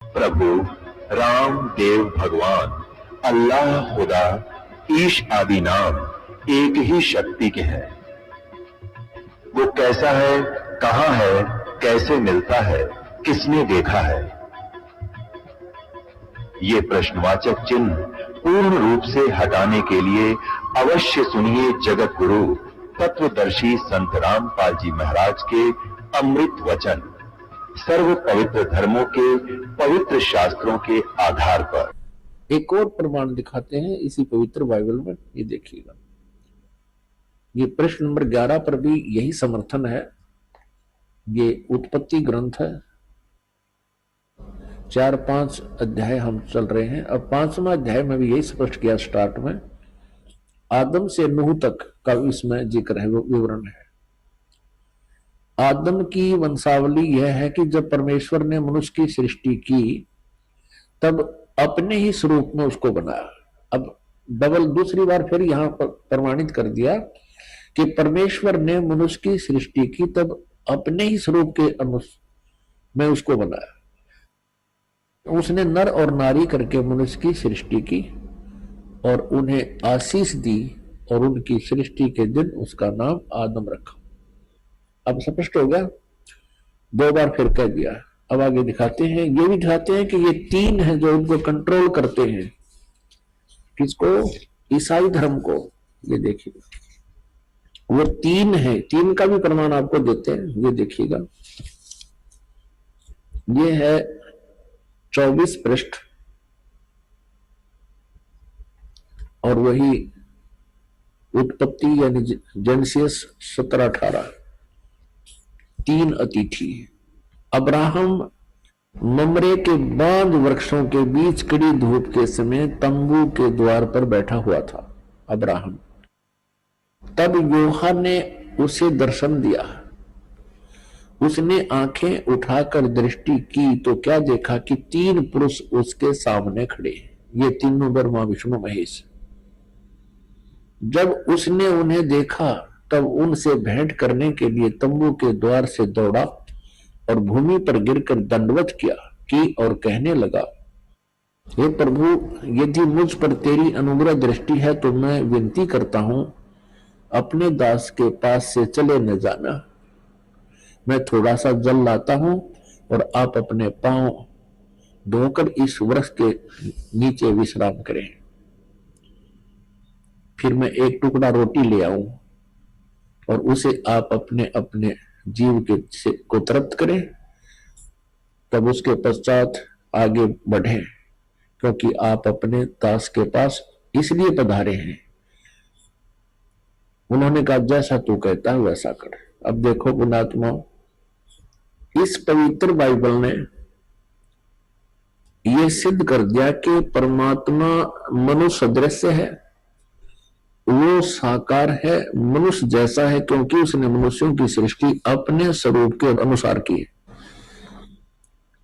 प्रभु राम देव भगवान अल्लाह खुदा ईश आदि नाम एक ही शक्ति के हैं। वो कैसा है, कहां है, कैसे मिलता है, किसने देखा है? ये प्रश्नवाचक चिन्ह पूर्ण रूप से हटाने के लिए अवश्य सुनिए जगत गुरु तत्वदर्शी संत रामपाल जी महाराज के अमृत वचन, सर्व पवित्र धर्मों के पवित्र शास्त्रों के आधार पर। एक और प्रमाण दिखाते हैं इसी पवित्र बाइबल में, ये देखिएगा। ये प्रश्न नंबर 11 पर भी यही समर्थन है। ये उत्पत्ति ग्रंथ है, 4-5 अध्याय हम चल रहे हैं। अब 5वां अध्याय में भी यही स्पष्ट किया स्टार्ट में, आदम से नूह तक का इसमें जिक्र है, विवरण है। आदम की वंशावली यह है कि जब परमेश्वर ने मनुष्य की सृष्टि की तब अपने ही स्वरूप में उसको बनाया। अब डबल दूसरी बार फिर यहां पर प्रमाणित कर दिया कि परमेश्वर ने मनुष्य की सृष्टि की तब अपने ही स्वरूप के में उसको बनाया। उसने नर और नारी करके मनुष्य की सृष्टि की और उन्हें आशीष दी और उनकी सृष्टि के दिन उसका नाम आदम रखा। अब स्पष्ट हो गया, 2 बार फिर कह दिया। अब आगे दिखाते हैं, ये भी दिखाते हैं कि ये 3 हैं जो उनको कंट्रोल करते हैं। किसको? ईसाई धर्म को। ये देखिए, वो 3 है, 3 का भी प्रमाण आपको देते हैं। ये देखिएगा, ये है 24 पृष्ठ और वही उत्पत्ति यानी जेनेसिस 17-18। 3 अतिथि। अब्राहम ममरे के बांज वृक्षों के बीच कड़ी धूप के समय तंबू के द्वार पर बैठा हुआ था अब्राहम। तब यूहा ने उसे दर्शन दिया। उसने आंखें उठाकर दृष्टि की तो क्या देखा कि 3 पुरुष उसके सामने खड़े। ये तीनों ब्रह्मा विष्णु महेश। जब उसने उन्हें देखा तब उनसे भेंट करने के लिए तंबू के द्वार से दौड़ा और भूमि पर गिरकर दंडवत किया की और कहने लगा, हे प्रभु, यदि मुझ पर तेरी अनुग्रह दृष्टि है तो मैं विनती करता हूं, अपने दास के पास से चले न जाना। मैं थोड़ा सा जल लाता हूं और आप अपने पांव धोकर इस वृक्ष के नीचे विश्राम करें। फिर मैं एक टुकड़ा रोटी ले आऊं और उसे आप अपने अपने जीव के से को तृप्त करें, तब उसके पश्चात आगे बढ़े, क्योंकि आप अपने दास के पास इसलिए पधारे हैं। उन्होंने कहा, जैसा तू कहता है वैसा कर। अब देखो पुण्यात्मा, इस पवित्र बाइबल ने यह सिद्ध कर दिया कि परमात्मा मनुष्य सदृश्य है, वो साकार है, मनुष्य जैसा है, क्योंकि उसने मनुष्यों की सृष्टि अपने स्वरूप के अनुसार की है।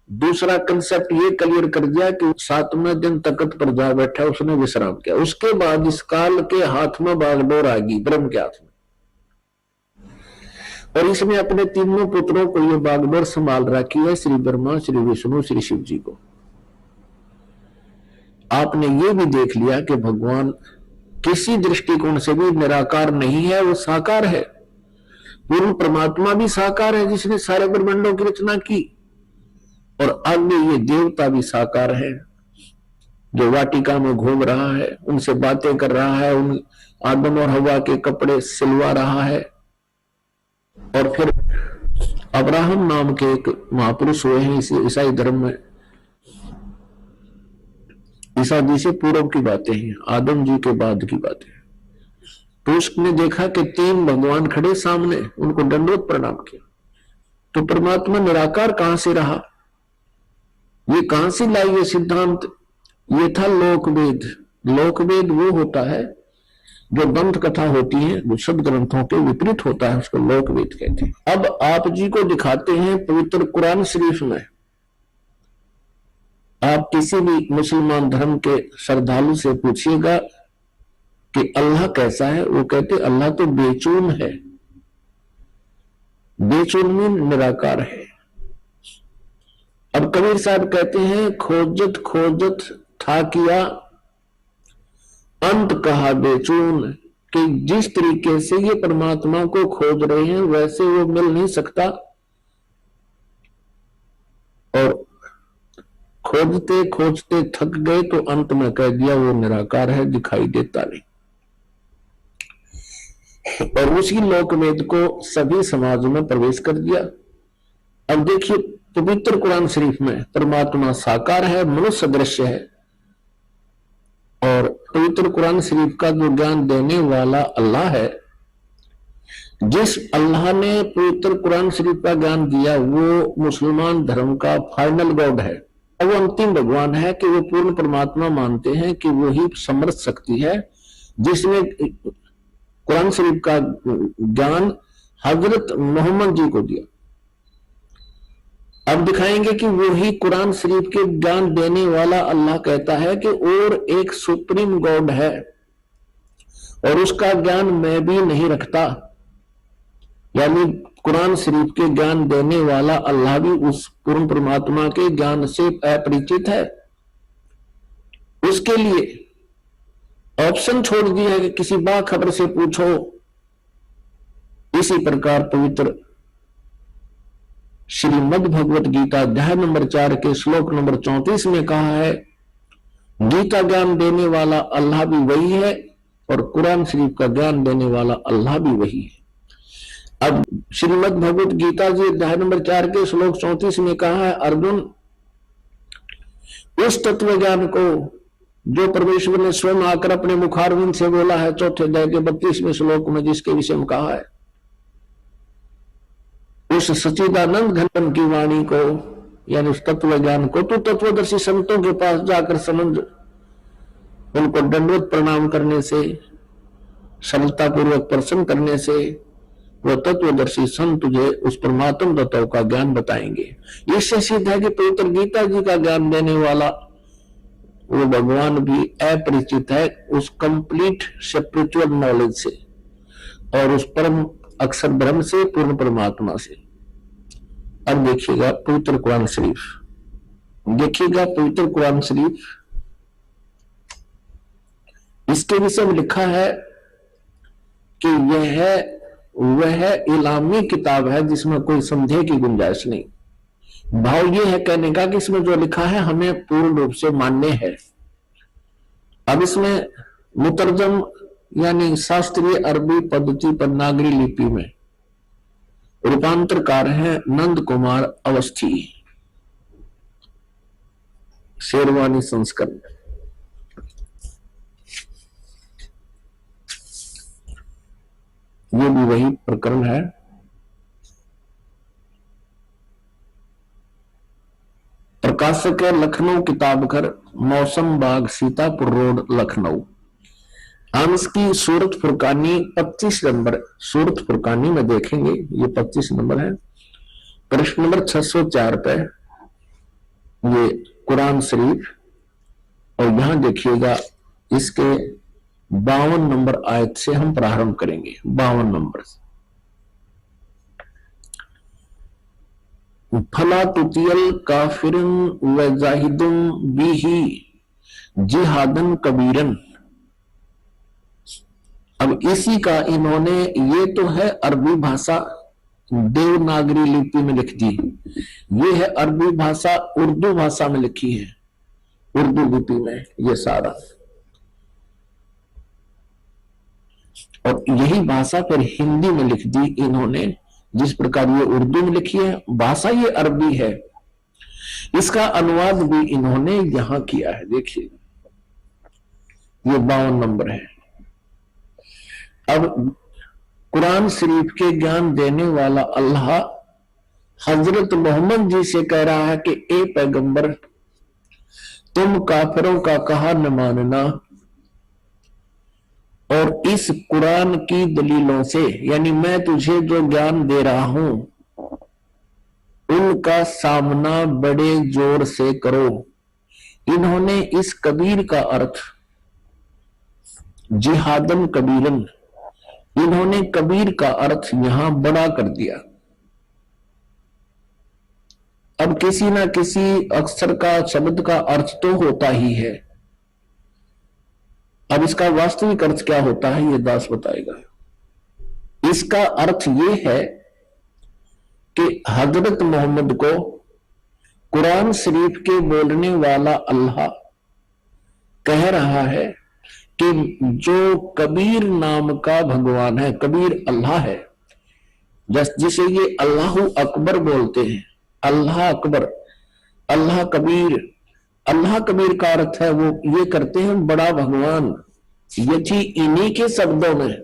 दूसरा कंसेप्ट ये क्लियर कर दिया कि 7वें दिन तख्त पर जा बैठा, उसने विश्राम किया। उसके बाद इस काल के हाथ में बागडोर आ गई, ब्रह्म के हाथ में, और इसमें अपने तीनों पुत्रों को ये बागडोर संभाल रखी है, श्री ब्रह्मा, श्री विष्णु, श्री शिव जी को। आपने ये भी देख लिया कि भगवान किसी दृष्टिकोण से भी निराकार नहीं है, वो साकार है। पूर्ण परमात्मा भी साकार है जिसने सारे ब्रह्मांडों की रचना की, और आगे ये देवता भी साकार है जो वाटिका में घूम रहा है, उनसे बातें कर रहा है, उन आदम और हवा के कपड़े सिलवा रहा है। और फिर अब्राहम नाम के एक महापुरुष हुए हैं इस ईसाई धर्म में। ईसा जी से पूर्व की बातें हैं, आदम जी के बाद की बातें। तो उसने देखा कि 3 भगवान खड़े सामने, उनको दंडवत प्रणाम किया। तो परमात्मा निराकार कहां से रहा? ये कहां से लाई ये सिद्धांत? ये था लोकवेद। लोकवेद वो होता है जो दंत कथा होती है, जो सदग्रंथों के विपरीत होता है, उसको लोकवेद कहते हैं। अब आप जी को दिखाते हैं पवित्र कुरान शरीफ में। आप किसी भी मुसलमान धर्म के श्रद्धालु से पूछिएगा कि अल्लाह कैसा है, वो कहते अल्लाह तो बेचून है। बेचून में निराकार है। अब कबीर साहब कहते हैं, खोजत खोजत था किया अंत कहा बेचून, कि जिस तरीके से ये परमात्मा को खोज रहे हैं वैसे वो मिल नहीं सकता, और खोजते खोजते थक गए तो अंत में कह दिया वो निराकार है, दिखाई देता नहीं। और उसी लोकवेद को सभी समाजों में प्रवेश कर दिया। अब देखिए, पवित्र कुरान शरीफ में परमात्मा साकार है, मनुष्य दृश्य है, और पवित्र कुरान शरीफ का जो ज्ञान देने वाला अल्लाह है, जिस अल्लाह ने पवित्र कुरान शरीफ का ज्ञान दिया वो मुसलमान धर्म का फाइनल गॉड है, वो अंतिम भगवान है, कि वो पूर्ण परमात्मा मानते हैं कि वो ही समर्थ शक्ति है जिसने कुरान शरीफ का ज्ञान हजरत मोहम्मद जी को दिया। अब दिखाएंगे कि वो ही कुरान शरीफ के ज्ञान देने वाला अल्लाह कहता है कि और एक सुप्रीम गॉड है और उसका ज्ञान मैं भी नहीं रखता, यानी कुरान शरीफ के ज्ञान देने वाला अल्लाह भी उस पूर्ण परमात्मा के ज्ञान से अपरिचित है। उसके लिए ऑप्शन छोड़ दिया है कि किसी बाखबर से पूछो। इसी प्रकार पवित्र श्रीमद् भगवत गीता अध्याय नंबर 4 के श्लोक नंबर 34 में कहा है, गीता ज्ञान देने वाला अल्लाह भी वही है और कुरान शरीफ का ज्ञान देने वाला अल्लाह भी वही है। अब श्रीमद् भगवत गीता जी अध्याय नंबर 4 के श्लोक 34 में कहा है, अर्जुन उस तत्व ज्ञान को जो परमेश्वर ने स्वयं आकर अपने मुखारविंद से बोला है, चौथे अध्याय के 32वें श्लोक में जिसके विषय में कहा है, उस सच्चिदानंद घन की वाणी को, यानी उस तत्व ज्ञान को तो तत्वदर्शी संतों के पास जाकर समझ, उनको दंडवत प्रणाम करने से, सरलता पूर्वक प्रसन्न करने से वह तत्वदर्शी संत तुझे उस परमात्म तत्व का ज्ञान बताएंगे। इससे सिद्ध है कि पवित्र गीता जी का ज्ञान देने वाला वो भगवान भी अपरिचित है उस कंप्लीट स्पिरिचुअल नॉलेज से और उस परम अक्षर ब्रह्म से, पूर्ण परमात्मा से। अब देखिएगा पवित्र कुरान शरीफ, देखिएगा पवित्र कुरान शरीफ, इसके विषय में लिखा है कि यह वह इलामी किताब है जिसमें कोई संदेह की गुंजाइश नहीं। भाव यह है कहने का कि इसमें जो लिखा है हमें पूर्ण रूप से मान्य है। अब इसमें मुतरजम यानी शास्त्रीय अरबी पद्धति पर नागरी लिपि में रूपांतरकार है नंद कुमार अवस्थी, शेरवानी संस्करण। ये भी वही प्रकरण है। प्रकाशक है लखनऊ किताब घर, मौसम बाग, सीतापुर रोड, लखनऊ। हम इसकी सूरत फुरकानी 25 नंबर, सूरत फुरकानी में देखेंगे, ये 25 नंबर है, प्रश्न नंबर 604 पे ये कुरान शरीफ, और यहां देखिएगा इसके 52 नंबर आयत से हम प्रारंभ करेंगे। 52 नंबर से, फला तुतियल काफिरन व जाहिदुम बिही जिहादन कबीरन। अब इसी का इन्होंने, ये तो है अरबी भाषा देवनागरी लिपि में लिख दी, ये है अरबी भाषा उर्दू भाषा में लिखी है, उर्दू लिपि में ये सारा, और यही भाषा फिर हिंदी में लिख दी इन्होंने। जिस प्रकार ये उर्दू में लिखी है, भाषा ये अरबी है, इसका अनुवाद भी इन्होंने यहां किया है। देखिए ये 52 नंबर है। अब कुरान शरीफ के ज्ञान देने वाला अल्लाह हजरत मोहम्मद जी से कह रहा है कि ए पैगंबर, तुम काफिरों का कहा न मानना, और इस कुरान की दलीलों से, यानी मैं तुझे जो ज्ञान दे रहा हूं उनका सामना बड़े जोर से करो। इन्होंने इस कबीर का अर्थ जिहादन कबीरन, इन्होंने कबीर का अर्थ यहां बड़ा कर दिया। अब किसी ना किसी अक्षर का, शब्द का अर्थ तो होता ही है। अब इसका वास्तविक अर्थ क्या होता है ये दास बताएगा। इसका अर्थ ये है कि हजरत मोहम्मद को कुरान शरीफ के बोलने वाला अल्लाह कह रहा है कि जो कबीर नाम का भगवान है, कबीर अल्लाह है, जिसे ये अल्लाह अकबर बोलते हैं, अल्लाह अकबर, अल्लाह कबीर। अल्लाह कबीर का अर्थ है वो ये करते हैं बड़ा भगवान। यदि इन्हीं के शब्दों में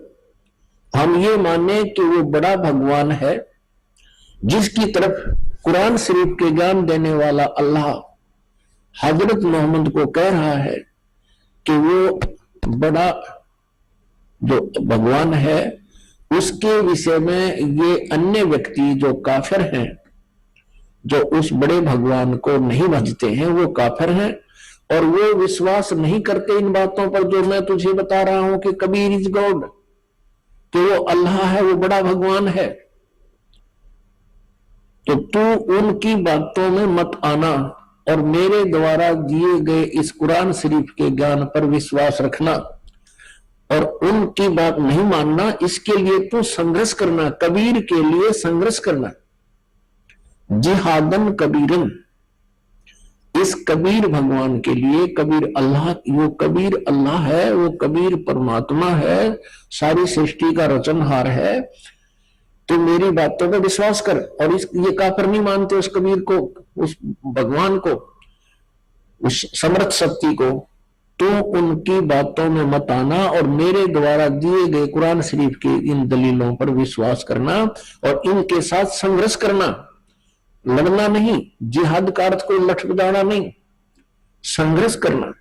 हम ये माने कि वो बड़ा भगवान है, जिसकी तरफ कुरान शरीफ के ज्ञान देने वाला अल्लाह हजरत मोहम्मद को कह रहा है कि वो बड़ा जो भगवान है, उसके विषय में ये अन्य व्यक्ति जो काफिर हैं, जो उस बड़े भगवान को नहीं भजते हैं, वो काफिर हैं और वो विश्वास नहीं करते इन बातों पर जो मैं तुझे बता रहा हूं कि कबीर इज गॉड, कि वो अल्लाह है, वो बड़ा भगवान है। तो तू उनकी बातों में मत आना और मेरे द्वारा दिए गए इस कुरान शरीफ के ज्ञान पर विश्वास रखना और उनकी बात नहीं मानना। इसके लिए तू संघर्ष करना, कबीर के लिए संघर्ष करना। जिहादन कबीरन, इस कबीर भगवान के लिए, कबीर अल्लाह, वो कबीर अल्लाह है, वो कबीर परमात्मा है, सारी सृष्टि का रचनहार है। तो मेरी बातों पर विश्वास कर। और ये काफिर नहीं मानते उस कबीर को, उस भगवान को, उस समर्थ शक्ति को, तो उनकी बातों में मत आना और मेरे द्वारा दिए गए कुरान शरीफ के इन दलीलों पर विश्वास करना और इनके साथ संघर्ष करना। लड़ना नहीं, जिहाद का अर्थ को लठपटाना नहीं, संघर्ष करना।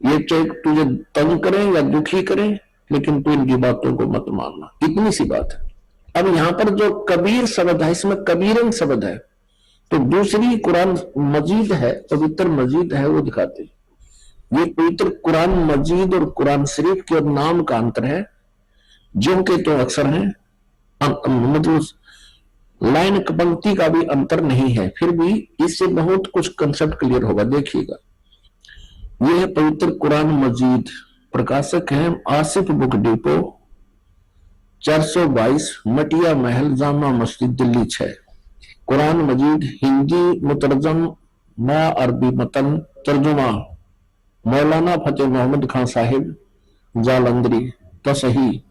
ये चाहे तुझे तंग करें या दुखी करें, लेकिन तू इनकी बातों को मत मानना। इतनी सी बात है। अब यहां पर जो कबीर शब्द है, इसमें कबीरन शब्द है, तो दूसरी कुरान मजीद है, पवित्र मजीद है, वो दिखाते हैं। ये पवित्र कुरान मजीद और कुरान शरीफ के नाम का अंतर है, जो के तो अक्सर है, मतलब लाइन पंक्ति का भी अंतर नहीं है, फिर भी इससे बहुत कुछ कंसेप्ट क्लियर होगा। देखिएगा, यह है पवित्र कुरान मजीद, प्रकाशक है आसिफ बुक डिपो, 422 मटिया महल, जामा मस्जिद, दिल्ली 6। कुरान मजीद हिंदी मुतरजम मा अरबी मतन, तर्जुमा मौलाना फतेह मोहम्मद खान साहिब जालंधरी, तसही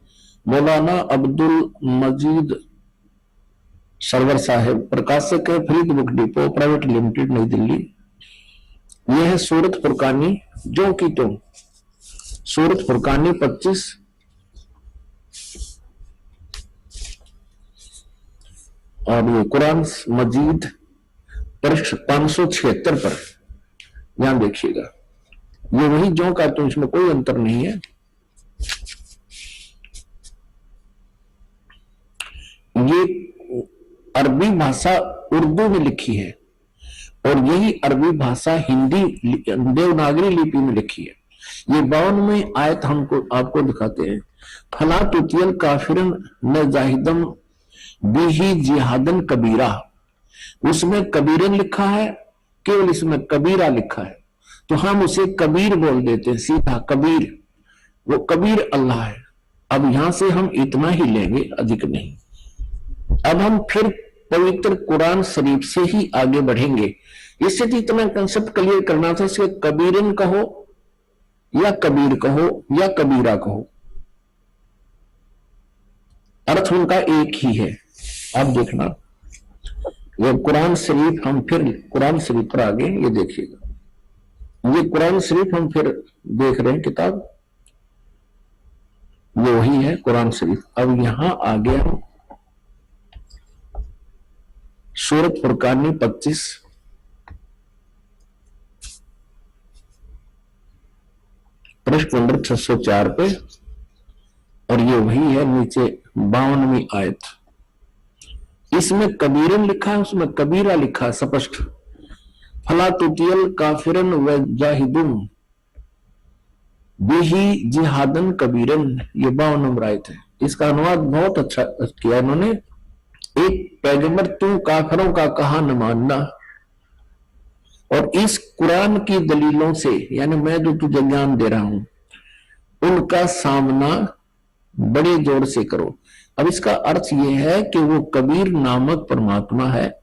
मौलाना अब्दुल मजीद सरवर साहिब, प्रकाशक है Farid book depot private limited, नई दिल्ली। यह है सूरत फुरकानी, जो की तो सूरत फुरकानी 25 और ये कुरान मजीद पृष्ठ 576 पर, यहां देखिएगा, ये वही जो का तो, इसमें कोई अंतर नहीं है। ये अरबी भाषा उर्दू में लिखी है और यही अरबी भाषा हिंदी देवनागरी लिपि में लिखी है। ये 52वें आयत हमको आपको दिखाते हैं। फला तुतियल काफिरन न जाहिदम बिही जिहादन कबीरा, उसमें कबीरन लिखा है, केवल इसमें कबीरा लिखा है, तो हम उसे कबीर बोल देते हैं सीधा, कबीर। वो कबीर अल्लाह है। अब यहां से हम इतना ही लेंगे, अधिक नहीं। अब हम फिर पवित्र कुरान शरीफ से ही आगे बढ़ेंगे। इससे तो इतना कंसेप्ट क्लियर करना था, इसके कबीरन कहो या कबीर कहो या कबीरा कहो, अर्थ उनका एक ही है। अब देखना, ये कुरान शरीफ, हम फिर कुरान शरीफ पर आगे, ये देखिएगा, ये कुरान शरीफ हम फिर देख रहे हैं किताब, ये वही है कुरान शरीफ। अब यहां आ गया सूरत फुरकानी 25 पृष्ठ नंबर 604 पे, और ये वही है नीचे 52वीं आयत। इसमें कबीरन लिखा है, उसमें कबीरा लिखा है स्पष्ट। फला तुतियल काफिरन व जाहिदुन बिही जिहादन कबीरन, ये 52 नंबर आयत है। इसका अनुवाद बहुत अच्छा किया इन्होंने, एक पैगंबर तू काफिरों का कहा न मानना, और इस कुरान की दलीलों से, यानी मैं जो तुझे ज्ञान दे रहा हूं, उनका सामना बड़े जोर से करो। अब इसका अर्थ यह है कि वो कबीर नामक परमात्मा है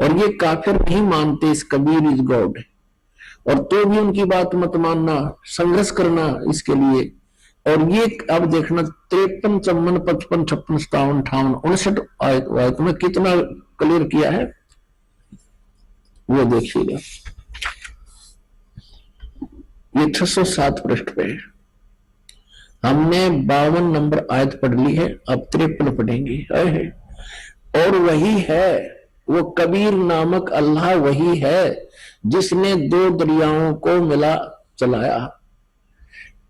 और ये काफिर नहीं मानते इस कबीर इज गॉड, और तो भी उनकी बात मत मानना, संघर्ष करना इसके लिए। और ये अब देखना 53, 54, 55, 56, 57, 58, 59 आयत में कितना क्लियर किया है वो देखिएगा। ये 607 पृष्ठ पे है। हमने 52 नंबर आयत पढ़ ली है, अब 53 पढ़ेंगे। और वही है वो कबीर नामक अल्लाह, वही है जिसने 2 दरियाओं को मिला चलाया,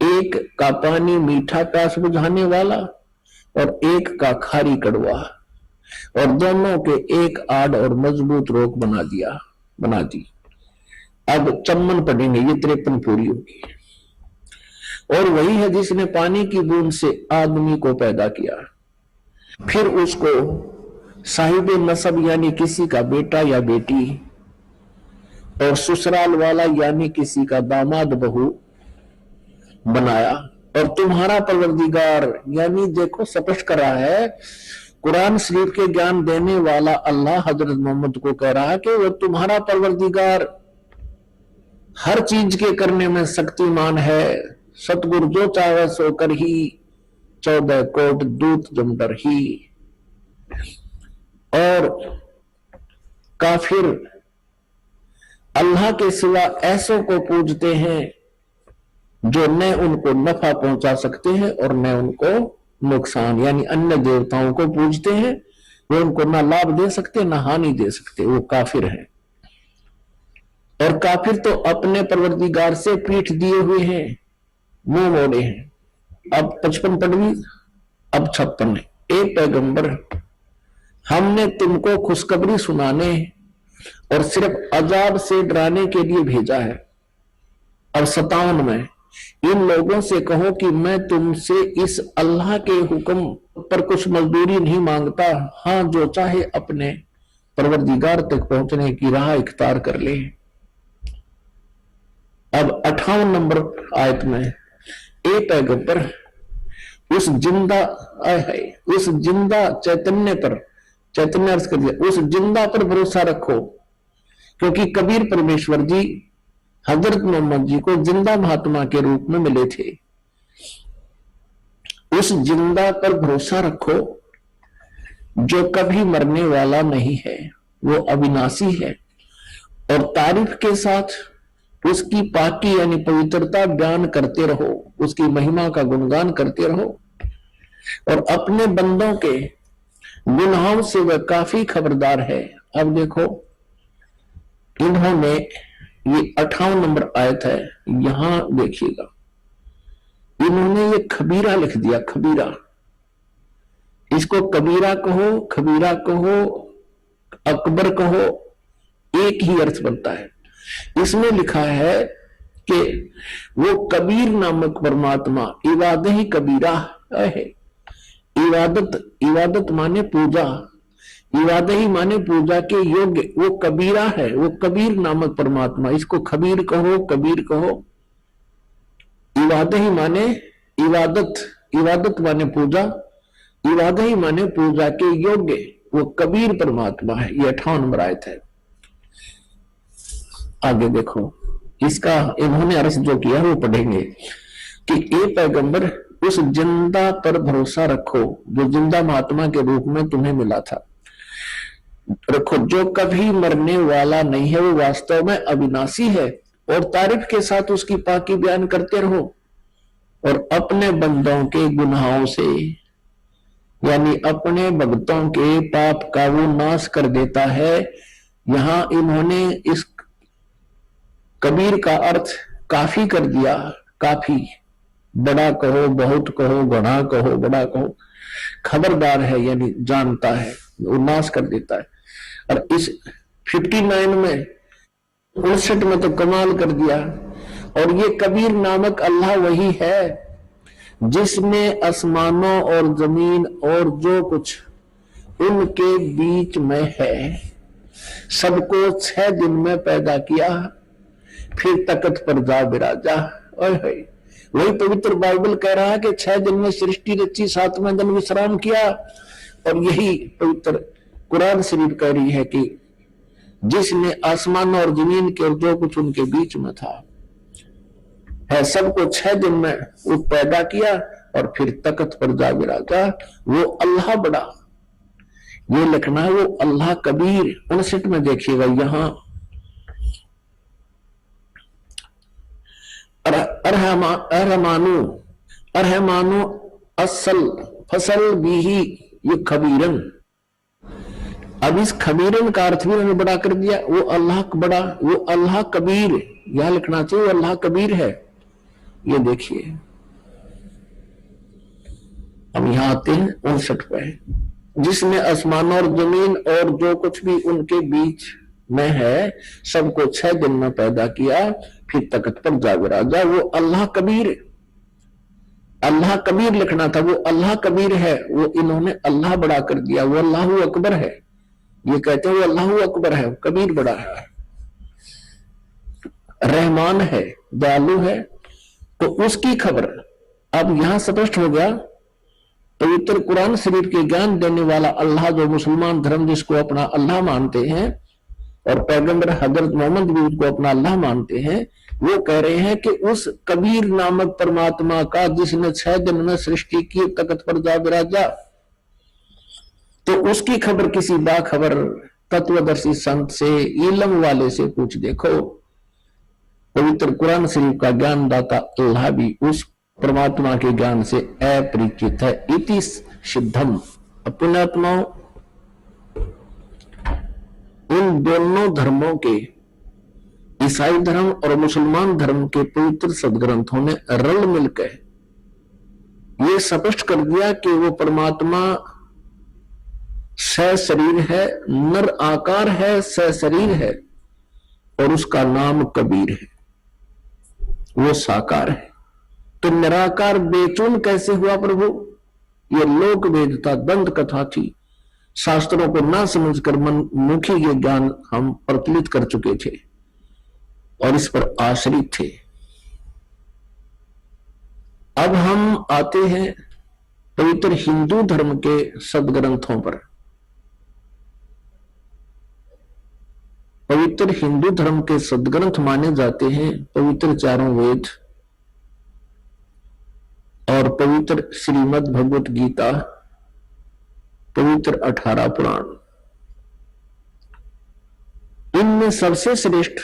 एक का पानी मीठा प्यास बुझाने वाला और एक का खारी कड़वा, और दोनों के एक आड़ और मजबूत रोक बना दी। अब 54 पढ़ेंगे, ये 53 पूरी होगी। और वही है जिसने पानी की बूंद से आदमी को पैदा किया, फिर उसको साहिब नसब यानी किसी का बेटा या बेटी, और ससुराल वाला यानी किसी का दामाद बहू बनाया। और तुम्हारा परवरदिगार, यानी देखो स्पष्ट कर रहा है, कुरान शरीफ के ज्ञान देने वाला अल्लाह हजरत मोहम्मद को कह रहा है कि वो तुम्हारा परवरदिगार हर चीज के करने में शक्तिमान है, सतगुरु जो चाहे सो कर ही, 14 कोट दूत जमडर ही। और काफिर अल्लाह के सिवा ऐसों को पूजते हैं जो न उनको नफा पहुंचा सकते हैं और न उनको नुकसान, यानी अन्य देवताओं को पूजते हैं, वो उनको ना लाभ दे सकते ना हानि दे सकते, वो काफिर है। और काफिर तो अपने परवरदिगार से पीठ दिए हुए हैं, मुंह मोड़े हैं। अब 55 पढ़वी, अब 56। ए पैगंबर, हमने तुमको खुशखबरी सुनाने और सिर्फ अजाब से डराने के लिए भेजा है। अब 57 में, इन लोगों से कहो कि मैं तुमसे इस अल्लाह के हुक्म पर कुछ मजदूरी नहीं मांगता, हाँ जो चाहे अपने परवरदिगार तक पहुंचने की राह इख्तियार कर ले। अब 58 नंबर आयत में, ए पैगंबर, उस जिंदा चैतन्य पर, चैतन्य अर्थ कर दिया, उस जिंदा पर भरोसा रखो, क्योंकि कबीर परमेश्वर जी हजरत मोहम्मद जी को जिंदा महात्मा के रूप में मिले थे। उस जिंदा पर भरोसा रखो जो कभी मरने वाला नहीं है, वो अविनाशी है, और तारीफ के साथ उसकी पाकी यानी पवित्रता बयान करते रहो, उसकी महिमा का गुणगान करते रहो, और अपने बंदों के गुनाहों से वह काफी खबरदार है। अब देखो, इन्होंने ये 58 नंबर आयत है, यहां देखिएगा, इन्होंने ये खबीरा लिख दिया, खबीरा। इसको कबीरा कहो, खबीरा कहो, अकबर कहो, एक ही अर्थ बनता है। इसमें लिखा है कि वो कबीर नामक परमात्मा इबादत ही कबीरा है। इबादत माने पूजा, इबादत ही माने पूजा के योग्य, वो कबीरा है, वो कबीर नामक परमात्मा। इसको खबीर कहो, कबीर कहो। इबादत ही माने इबादत माने पूजा, इबादत ही माने पूजा के योग्य, वो कबीर परमात्मा है। ये 58 नंबर आयत है। आगे देखो, इसका इन्होंने अर्थ जो किया वो पढ़ेंगे कि ए पैगंबर, उस जिंदा पर भरोसा रखो जो जिंदा महात्मा के रूप में तुम्हें मिला था, रखो, जो कभी मरने वाला नहीं है, वो वास्तव में अविनाशी है, और तारीफ के साथ उसकी पाकी बयान करते रहो, और अपने बंदों के गुनाहों से, यानी अपने भक्तों के पाप का वो नाश कर देता है। यहां इन्होंने इस कबीर का अर्थ काफी कर दिया, काफी, बड़ा कहो, बहुत कहो, घना कहो, बड़ा कहो, खबरदार है यानी जानता है, वो नाश कर देता है। और इस 59 में, 59 में तो कमाल कर दिया। और ये कबीर नामक अल्लाह वही है जिसने आसमानों और जमीन और जो कुछ उनके बीच में है, सबको 6 दिन में पैदा किया, फिर तख्त पर जा विराजा। वही पवित्र बाइबल कह रहा है कि 6 दिन में सृष्टि रची, 7वें दिन विश्राम किया। और यही पवित्र कुरान शरीफ कह रही है कि जिसने आसमान और जमीन के और जो कुछ उनके बीच में था है, सबको 6 दिन में वो पैदा किया और फिर तख्त पर जा विराजा। वो अल्लाह बड़ा, ये लिखना है, वो अल्लाह कबीर। 59 में देखिएगा, यहां अरहमानु असल फसल भी ये खबीरन। अब इस खबीरन का अर्थ भी उन्होंने बड़ा कर दिया। वो अल्लाह बड़ा, वो अल्लाह कबीर, यहां लिखना चाहिए वो अल्लाह कबीर है। ये देखिए, हम यहां आते हैं 59 पे, जिसने आसमान और जमीन और जो कुछ भी उनके बीच में है सबको 6 दिन में पैदा किया, फिर तख्त पर जा विराजा। वो अल्लाह कबीर, अल्लाह कबीर लिखना था, वो अल्लाह कबीर है। वो इन्होंने अल्लाह बड़ा कर दिया, वो अल्लाह अकबर है। ये कहते हैं वो अल्लाह अकबर है, कबीर बड़ा है, रहमान है, दयालु है। तो उसकी खबर अब यहां स्पष्ट हो गया। पवित्र कुरान शरीफ के ज्ञान देने वाला अल्लाह, जो मुसलमान धर्म जिसको अपना अल्लाह मानते हैं, और पैगंबर हजरत मोहम्मद भी उसको अपना अल्लाह मानते हैं, वो कह रहे हैं कि उस कबीर नामक परमात्मा का, जिसने 6 दिन में सृष्टि की, तख्त पर जा विराजा, तो उसकी खबर किसी बाखबर तत्वदर्शी संत से, इल्म वाले से पूछ देखो। पवित्र कुरान शरीफ का ज्ञान दाता अल्लाह भी उस परमात्मा के ज्ञान से अपरिचित है। इति सिद्धम। पुण्यात्माओं, उन दोनों धर्मों के, ईसाई धर्म और मुसलमान धर्म के पवित्र सदग्रंथों ने रल मिलकर ये स्पष्ट कर दिया कि वो परमात्मा सशरीर है, नर आकार है, सशरीर है, और उसका नाम कबीर है, वो साकार है। तो निराकार बेचैन कैसे हुआ प्रभु? ये लोक वेदता दंत कथा थी, शास्त्रों को ना समझकर मनमुखी ये ज्ञान हम प्रचलित कर चुके थे और इस पर आश्रित थे। अब हम आते हैं पवित्र हिंदू धर्म के सदग्रंथों पर। पवित्र हिंदू धर्म के सदग्रंथ माने जाते हैं पवित्र 4 वेद और पवित्र श्रीमद् भगवत गीता, पवित्र 18 पुराण। इनमें सबसे श्रेष्ठ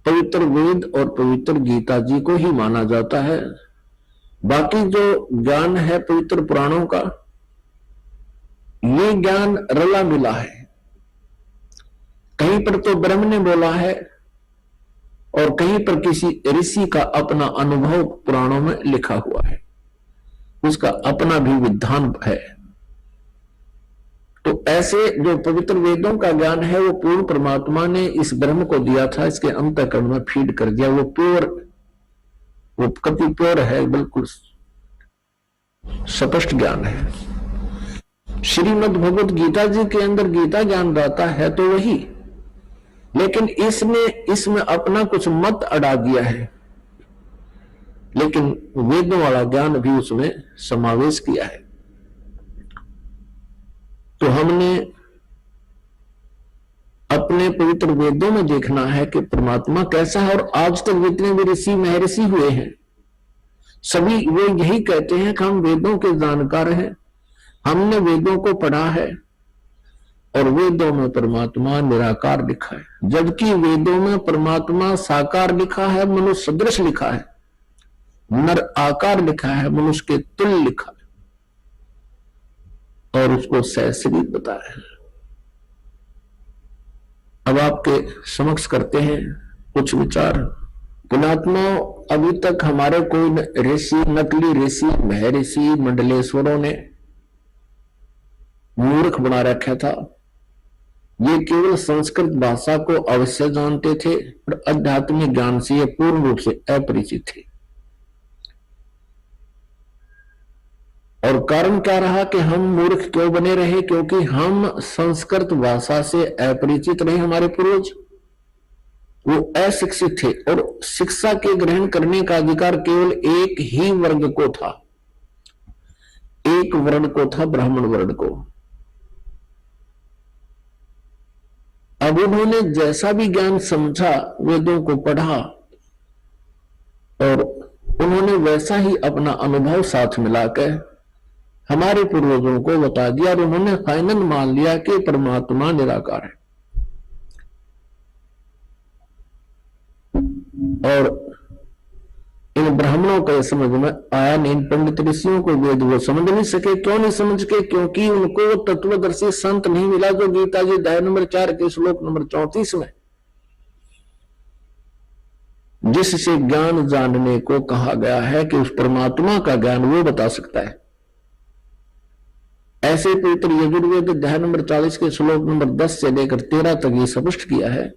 पवित्र वेद और पवित्र गीता जी को ही माना जाता है। बाकी जो ज्ञान है पवित्र पुराणों का, ये ज्ञान रला मिला है। कहीं पर तो ब्रह्म ने बोला है और कहीं पर किसी ऋषि का अपना अनुभव पुराणों में लिखा हुआ है, उसका अपना भी विधान है। तो ऐसे जो पवित्र वेदों का ज्ञान है वो पूर्ण परमात्मा ने इस ब्रह्म को दिया था, इसके अंतःकरण में फीड कर दिया। वो प्योर, वो कति प्योर है, बिल्कुल स्पष्ट ज्ञान है। श्रीमद् भगवत गीता जी के अंदर गीता ज्ञान रहता है तो वही, लेकिन इसमें अपना कुछ मत अड़ा दिया है, लेकिन वेदों वाला ज्ञान भी उसमें समावेश किया है। तो हमने अपने पवित्र वेदों में देखना है कि परमात्मा कैसा है। और आज तक जितने भी ऋषि महर्षि हुए हैं, सभी वो यही कहते हैं कि हम वेदों के जानकार हैं, हमने वेदों को पढ़ा है और वेदों में परमात्मा निराकार लिखा है, जबकि वेदों में परमात्मा साकार लिखा है, मनुष्य सदृश लिखा है, नर आकार लिखा है, मनुष्य के तुल्य लिखा है, और उसको सहस्री बताया है। अब आपके समक्ष करते हैं कुछ विचार। पुणात्मा, अभी तक हमारे कोई ऋषि, नकली ऋषि, महर्षि, मंडलेश्वरों ने मूर्ख बना रखा था। ये केवल संस्कृत भाषा को अवश्य जानते थे और आध्यात्मिक ज्ञान से ये पूर्ण रूप से अपरिचित थे। और कारण क्या रहा कि हम मूर्ख क्यों बने रहे? क्योंकि हम संस्कृत भाषा से अपरिचित रहे। हमारे पूर्वज वो अशिक्षित थे और शिक्षा के ग्रहण करने का अधिकार केवल एक ही वर्ग को था, एक वर्ण को था, ब्राह्मण वर्ण को। अब उन्होंने जैसा भी ज्ञान समझा, वेदों को पढ़ा और उन्होंने वैसा ही अपना अनुभव साथ मिलाकर हमारे पूर्वजों को बता दिया और उन्होंने फाइनल मान लिया कि परमात्मा निराकार है। और इन ब्राह्मणों को समझ में आया नहीं, इन पंडित ऋषियों को वेद वो समझ नहीं सके। क्यों नहीं समझ के? क्योंकि उनको तत्वदर्शी संत नहीं मिला जो गीता जी अध्याय नंबर 4 के श्लोक नंबर 34 में जिससे ज्ञान जानने को कहा गया है कि उस परमात्मा का ज्ञान वो बता सकता है। ऐसे पवित्र यजुर्वेद अध्याय नंबर 40 के श्लोक नंबर 10 से लेकर 13 तक ये स्पष्ट किया है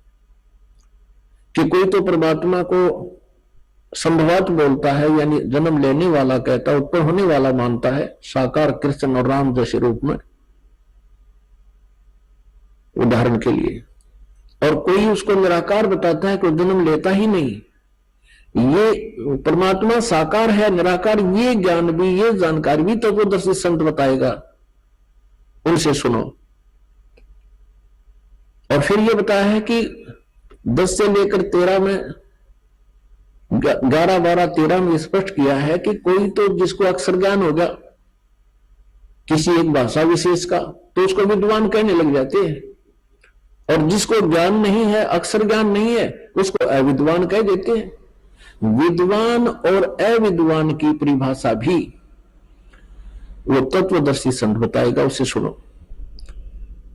कि कोई तो परमात्मा को संभवत बोलता है, यानी जन्म लेने वाला कहता है, उत्पन्न होने वाला मानता है, साकार कृष्ण और राम जैसे रूप में उदाहरण के लिए। और कोई उसको निराकार बताता है कि जन्म लेता ही नहीं। ये परमात्मा साकार है, निराकार, ये ज्ञान भी, ये जानकारी भी तत्वदर्शी संत बताएगा, उनसे सुनो। और फिर ये बताया है कि 10 से लेकर 13 में, 11, 12, 13 में स्पष्ट किया है कि कोई तो जिसको अक्षर ज्ञान होगा किसी एक भाषा विशेष का, तो उसको विद्वान कहने लग जाते हैं। और जिसको ज्ञान नहीं है, अक्षर ज्ञान नहीं है, उसको अविद्वान कह देते हैं। विद्वान और अविद्वान की परिभाषा भी वो तत्वदर्शी संत बताएगा, उसे सुनो।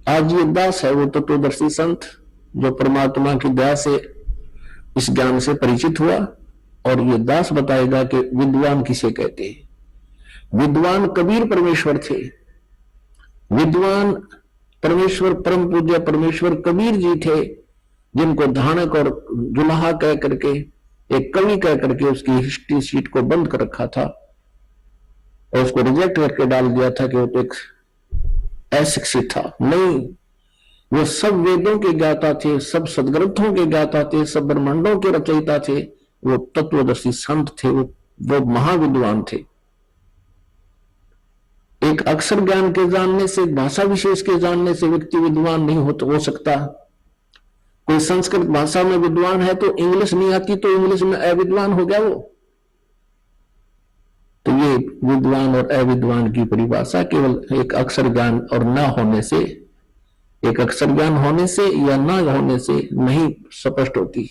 आज ये दास है वो तत्वदर्शी संत जो परमात्मा की दया से इस ज्ञान से परिचित हुआ, और ये दास बताएगा कि विद्वान किसे कहते हैं। विद्वान कबीर परमेश्वर थे। विद्वान परमेश्वर, परम पूज्य परमेश्वर कबीर जी थे, जिनको धानक और जुलाहा कह करके, एक कवि कह करके उसकी हिस्ट्री शीट को बंद कर रखा था और उसको रिजेक्ट करके डाल दिया था कि वो तो एक अशिक्षित था। नहीं, वो सब वेदों के ज्ञाता थे, सब सदग्रंथों के ज्ञाता थे, सब ब्रह्मांडों के रचयिता थे। वो तत्वदर्शी संत थे, वो महाविद्वान थे। एक अक्षर ज्ञान के जानने से, भाषा विशेष के जानने से व्यक्ति विद्वान नहीं हो सकता। कोई संस्कृत भाषा में विद्वान है तो इंग्लिश नहीं आती तो इंग्लिश में अविद्वान हो गया वो। तो ये विद्वान और अविद्वान की परिभाषा केवल एक अक्षर ज्ञान और न होने से, एक अक्षर ज्ञान होने से या न होने से नहीं स्पष्ट होती।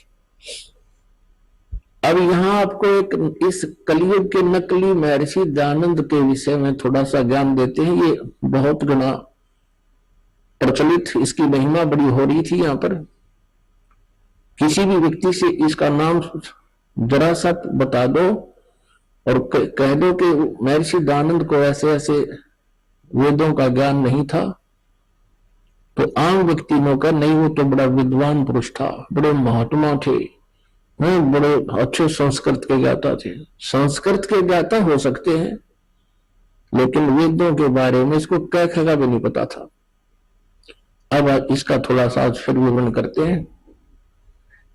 अब यहां आपको एक इस कलयुग के नकली महर्षि दयानंद के विषय में थोड़ा सा ज्ञान देते हैं। ये बहुत गुना प्रचलित, इसकी महिमा बड़ी हो रही थी। यहां पर किसी भी व्यक्ति से इसका नाम जरा सा बता दो और कह दो कि महर्षि दयानंद को ऐसे ऐसे वेदों का ज्ञान नहीं था, तो आम व्यक्ति ने कहा नहीं, वो तो बड़ा विद्वान पुरुष था, बड़े महात्मा थे, बड़े अच्छे संस्कृत के ज्ञाता थे। संस्कृत के ज्ञाता हो सकते हैं, लेकिन वेदों के बारे में इसको कह खगा भी नहीं पता था। अब इसका थोड़ा सा फिर विवरण करते हैं,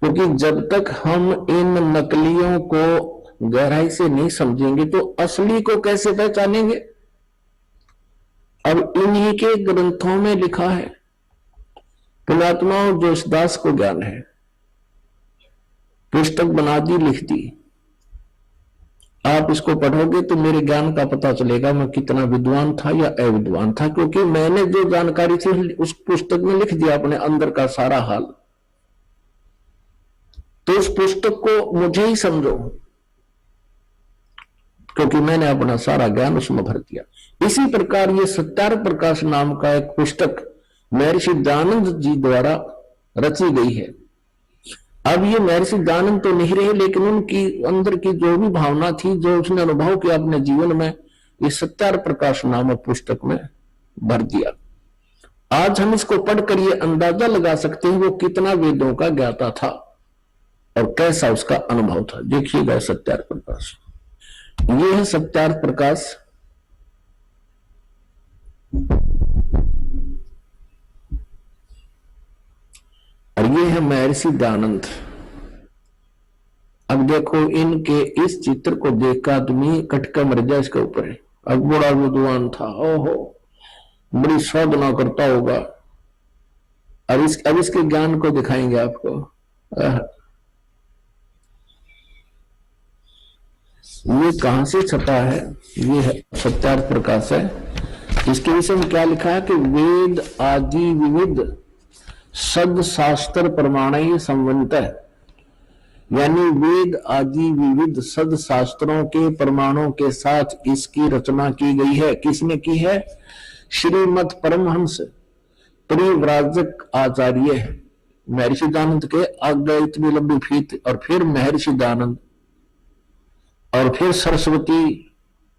क्योंकि जब तक हम इन नकलियों को गहराई से नहीं समझेंगे तो असली को कैसे पहचानेंगे। अब इन्हीं के ग्रंथों में लिखा है, पुण्यात्माओं जो इस दास को ज्ञान है, पुस्तक बना दी, लिख दी, आप इसको पढ़ोगे तो मेरे ज्ञान का पता चलेगा मैं कितना विद्वान था या अविद्वान था, क्योंकि मैंने जो जानकारी थी उस पुस्तक में लिख दिया अपने अंदर का सारा हाल। तो उस पुस्तक को मुझे ही समझो, क्योंकि मैंने अपना सारा ज्ञान उसमें भर दिया। इसी प्रकार ये सत्यार्थ प्रकाश नाम का एक पुस्तक महर्षि दयानंद जी द्वारा रची गई है। अब ये महर्षि दयानंद तो नहीं रहे, लेकिन उनकी अंदर की जो भी भावना थी, जो उसने अनुभव किया अपने जीवन में, ये सत्यार्थ प्रकाश नामक पुस्तक में भर दिया। आज हम इसको पढ़कर ये अंदाजा लगा सकते हैं वो कितना वेदों का ज्ञाता था और कैसा उसका अनुभव था। देखिएगा सत्यार्थ प्रकाश, ये है सत्यार्थ प्रकाश। और ये है महर्षि दयानंद। अब देखो इनके इस चित्र को देखकर आदमी कटका मर जाए इसके ऊपर है। अब बड़ा विद्वान था, ओहो बड़ी साधना करता होगा। अब इसके ज्ञान को दिखाएंगे आपको। ये कहां से छपा है? ये है सत्यार्थ प्रकाश है। इसके विषय में क्या लिखा है कि वेद आदि विविध सद शास्त्र प्रमाण संवंत, यानी वेद आदि विविध सद शास्त्रों के प्रमाणों के साथ इसकी रचना की गई है। किसने की है? श्रीमद परमहंस परिव्राजक आचार्य महर्षि दयानंद के आगे इतनी लंबी फीत, और फिर महर्षि दयानंद, और फिर सरस्वती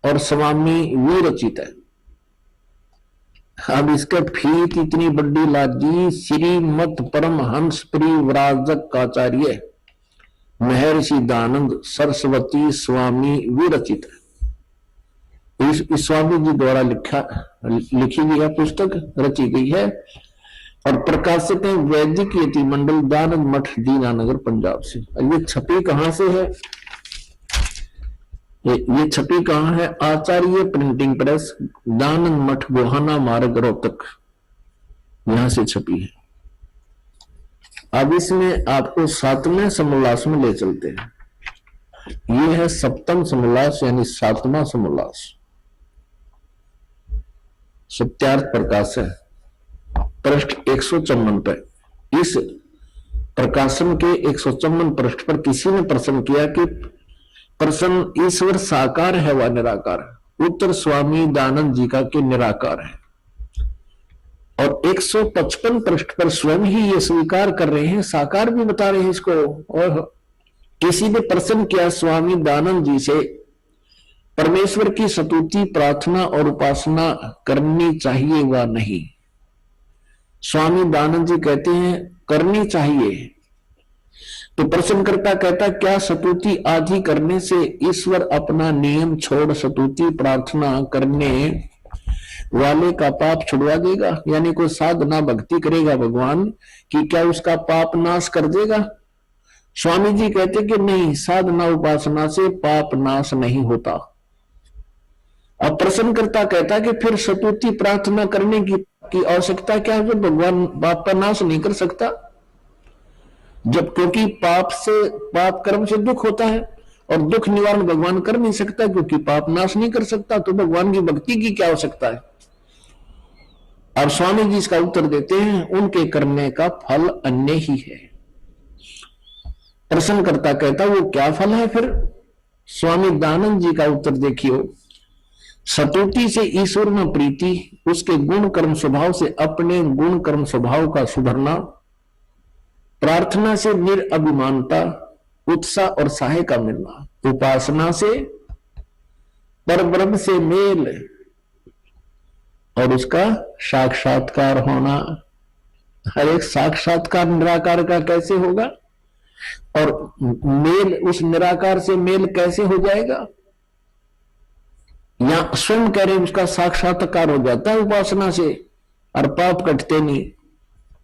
और स्वामी विरचित है। अब इसके फीत इतनी बड़ी लादी, श्रीमद परमहंस परिव्राजक आचार्य महर्षि दयानंद सरस्वती स्वामी विरचित है। इस स्वामी जी द्वारा लिखी गई है पुस्तक, रची गई है, और प्रकाशित है वैदिक यति मंडल दयानंद मठ दीनानगर पंजाब से। ये छपी कहां से है? ये छपी कहां है? आचार्य प्रिंटिंग प्रेस, दयानंद मठ गोहाना मार्ग रोहतक, यहां से छपी है। अब इसमें आपको 7वें समोल्लास में ले चलते हैं। ये है 7वां समोल्लास, यानी 7वां समोल्लास, सत्यार्थ प्रकाश है, पृष्ठ 154 पे। इस प्रकाशन के 154 पृष्ठ पर किसी ने प्रश्न किया कि प्रश्न ईश्वर साकार है व निराकार? उत्तर स्वामी दयानंद जी का कि निराकार है। और 155 पृष्ठ पर स्वयं ही ये स्वीकार कर रहे हैं, साकार भी बता रहे हैं इसको। और किसी ने प्रश्न किया स्वामी दयानंद जी से, परमेश्वर की स्तुति प्रार्थना और उपासना करनी चाहिए व नहीं? स्वामी दयानंद जी कहते हैं करनी चाहिए। तो प्रश्नकर्ता कहता क्या स्तुति आदि करने से ईश्वर अपना नियम छोड़ स्तुति प्रार्थना करने वाले का पाप छुड़वा देगा? यानी कोई साधना भक्ति करेगा भगवान कि क्या उसका पाप नाश कर देगा? स्वामी जी कहते कि नहीं, साधना उपासना से पाप नाश नहीं होता। अब प्रश्नकर्ता कहता कि फिर स्तुति प्रार्थना करने की आवश्यकता क्या है जब भगवान पाप का नाश नहीं कर सकता? जब क्योंकि पाप कर्म से दुख होता है, और दुख निवारण भगवान कर नहीं सकता क्योंकि पाप नाश नहीं कर सकता, तो भगवान की भक्ति की क्या आवश्यकता है? अब स्वामी जी इसका उत्तर देते हैं उनके करने का फल अन्य ही है। प्रश्नकर्ता कहता वो क्या फल है फिर? स्वामी दयानंद जी का उत्तर देखियो, स्तुति से ईश्वर में प्रीति, उसके गुण कर्म स्वभाव से अपने गुण कर्म स्वभाव का सुधरना, प्रार्थना से निरअभिमानता, उत्साह और सहाय का मिलना, उपासना से परब्रह्म से मेल और उसका साक्षात्कार होना। हर एक साक्षात्कार निराकार का कैसे होगा? और मेल उस निराकार से मेल कैसे हो जाएगा? या स्वयं कह रहे उसका साक्षात्कार हो जाता है उपासना से, और पाप कटते नहीं।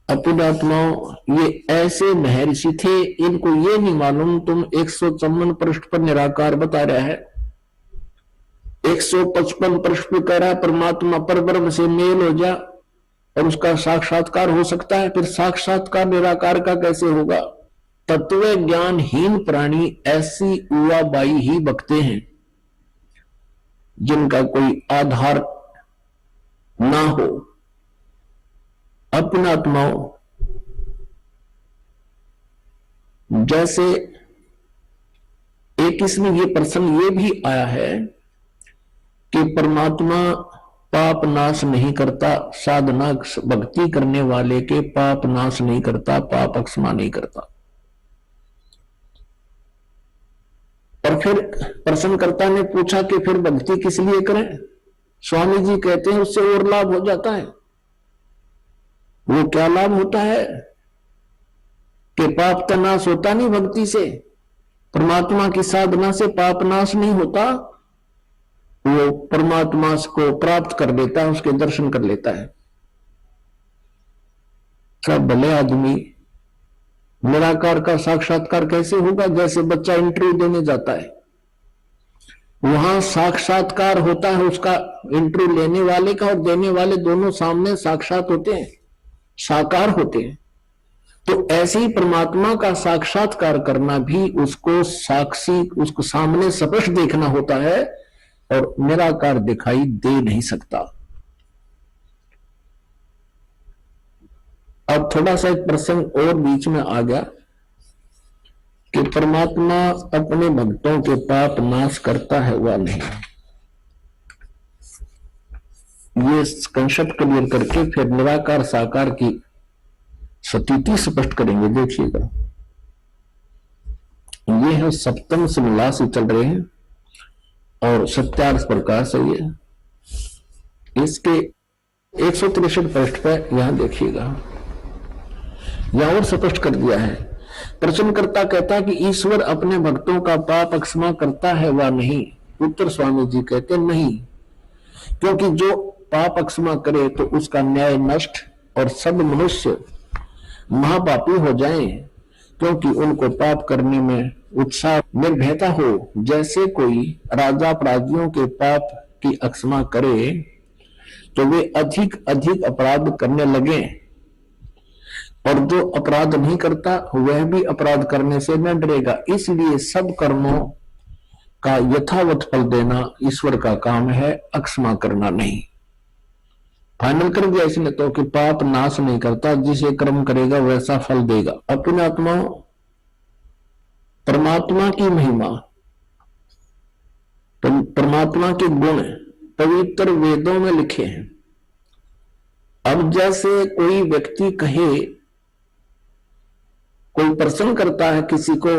अपुणात्माओं ये ऐसे महर्षि थे, इनको ये नहीं मालूम तुम 154 पृष्ठ पर निराकार बता रहा है, 155 पृष्ठ पर कह रहा है परमात्मा परब्रह्म से मेल हो जा और उसका साक्षात्कार हो सकता है। फिर साक्षात्कार निराकार का कैसे होगा? तत्व ज्ञानहीन प्राणी ऐसी उवाबाई ही बकते हैं जिनका कोई आधार ना हो। अपनात्माओं जैसे एक इसमें ये प्रश्न ये भी आया है कि परमात्मा पाप नाश नहीं करता, साधना भक्ति करने वाले के पाप नाश नहीं करता, पाप अक्षमा नहीं करता। और फिर प्रश्नकर्ता ने पूछा कि फिर भक्ति किस लिए करें? स्वामी जी कहते हैं उससे और लाभ हो जाता है। वो क्या लाभ होता है कि पाप का नाश होता नहीं भक्ति से, परमात्मा की साधना से पाप नाश नहीं होता, वो परमात्मा को प्राप्त कर लेता है, उसके दर्शन कर लेता है। सब भले आदमी निराकार का साक्षात्कार कैसे होगा? जैसे बच्चा इंटरव्यू देने जाता है, वहां साक्षात्कार होता है उसका, इंटरव्यू लेने वाले का और देने वाले दोनों सामने साक्षात होते हैं, साकार होते हैं। तो ऐसे ही परमात्मा का साक्षात्कार करना भी उसको साक्षी, उसको सामने स्पष्ट देखना होता है, और निराकार दिखाई दे नहीं सकता। अब थोड़ा सा एक प्रसंग और बीच में आ गया कि परमात्मा अपने भक्तों के पाप नाश करता है वा नहीं। ये कंसेप्ट क्लियर करके फिर निराकार साकार की स्थिति स्पष्ट करेंगे। देखिएगा, ये है सप्तम सिमलास चल रहे हैं और सत्यार्थ प्रकाश है ये। इसके 163 पृष्ठ पर यहां देखिएगा, यहां और स्पष्ट कर दिया है। प्रश्नकर्ता कहता है कि ईश्वर अपने भक्तों का पाप क्षमा करता है वा नहीं? उत्तर स्वामी जी कहते नहीं, क्योंकि जो पाप क्षमा करे तो उसका न्याय नष्ट और सब मनुष्य महापापी हो जाएं, क्योंकि उनको पाप करने में उत्साह निर्भयता हो। जैसे कोई राजा अपराधियों के पाप की क्षमा करे तो वे अधिक अधिक अपराध करने लगे, और जो अपराध नहीं करता वह भी अपराध करने से न डरेगा। इसलिए सब कर्मों का यथावत फल देना ईश्वर का काम है, अक्षमा करना नहीं। फाइनल कर दिया इसने तो कि पाप नाश नहीं करता, जिसे कर्म करेगा वैसा फल देगा। अपने आत्मा परमात्मा की महिमा, परमात्मा के गुण पवित्र वेदों में लिखे हैं। अब जैसे कोई व्यक्ति कहे, कोई प्रश्न करता है किसी को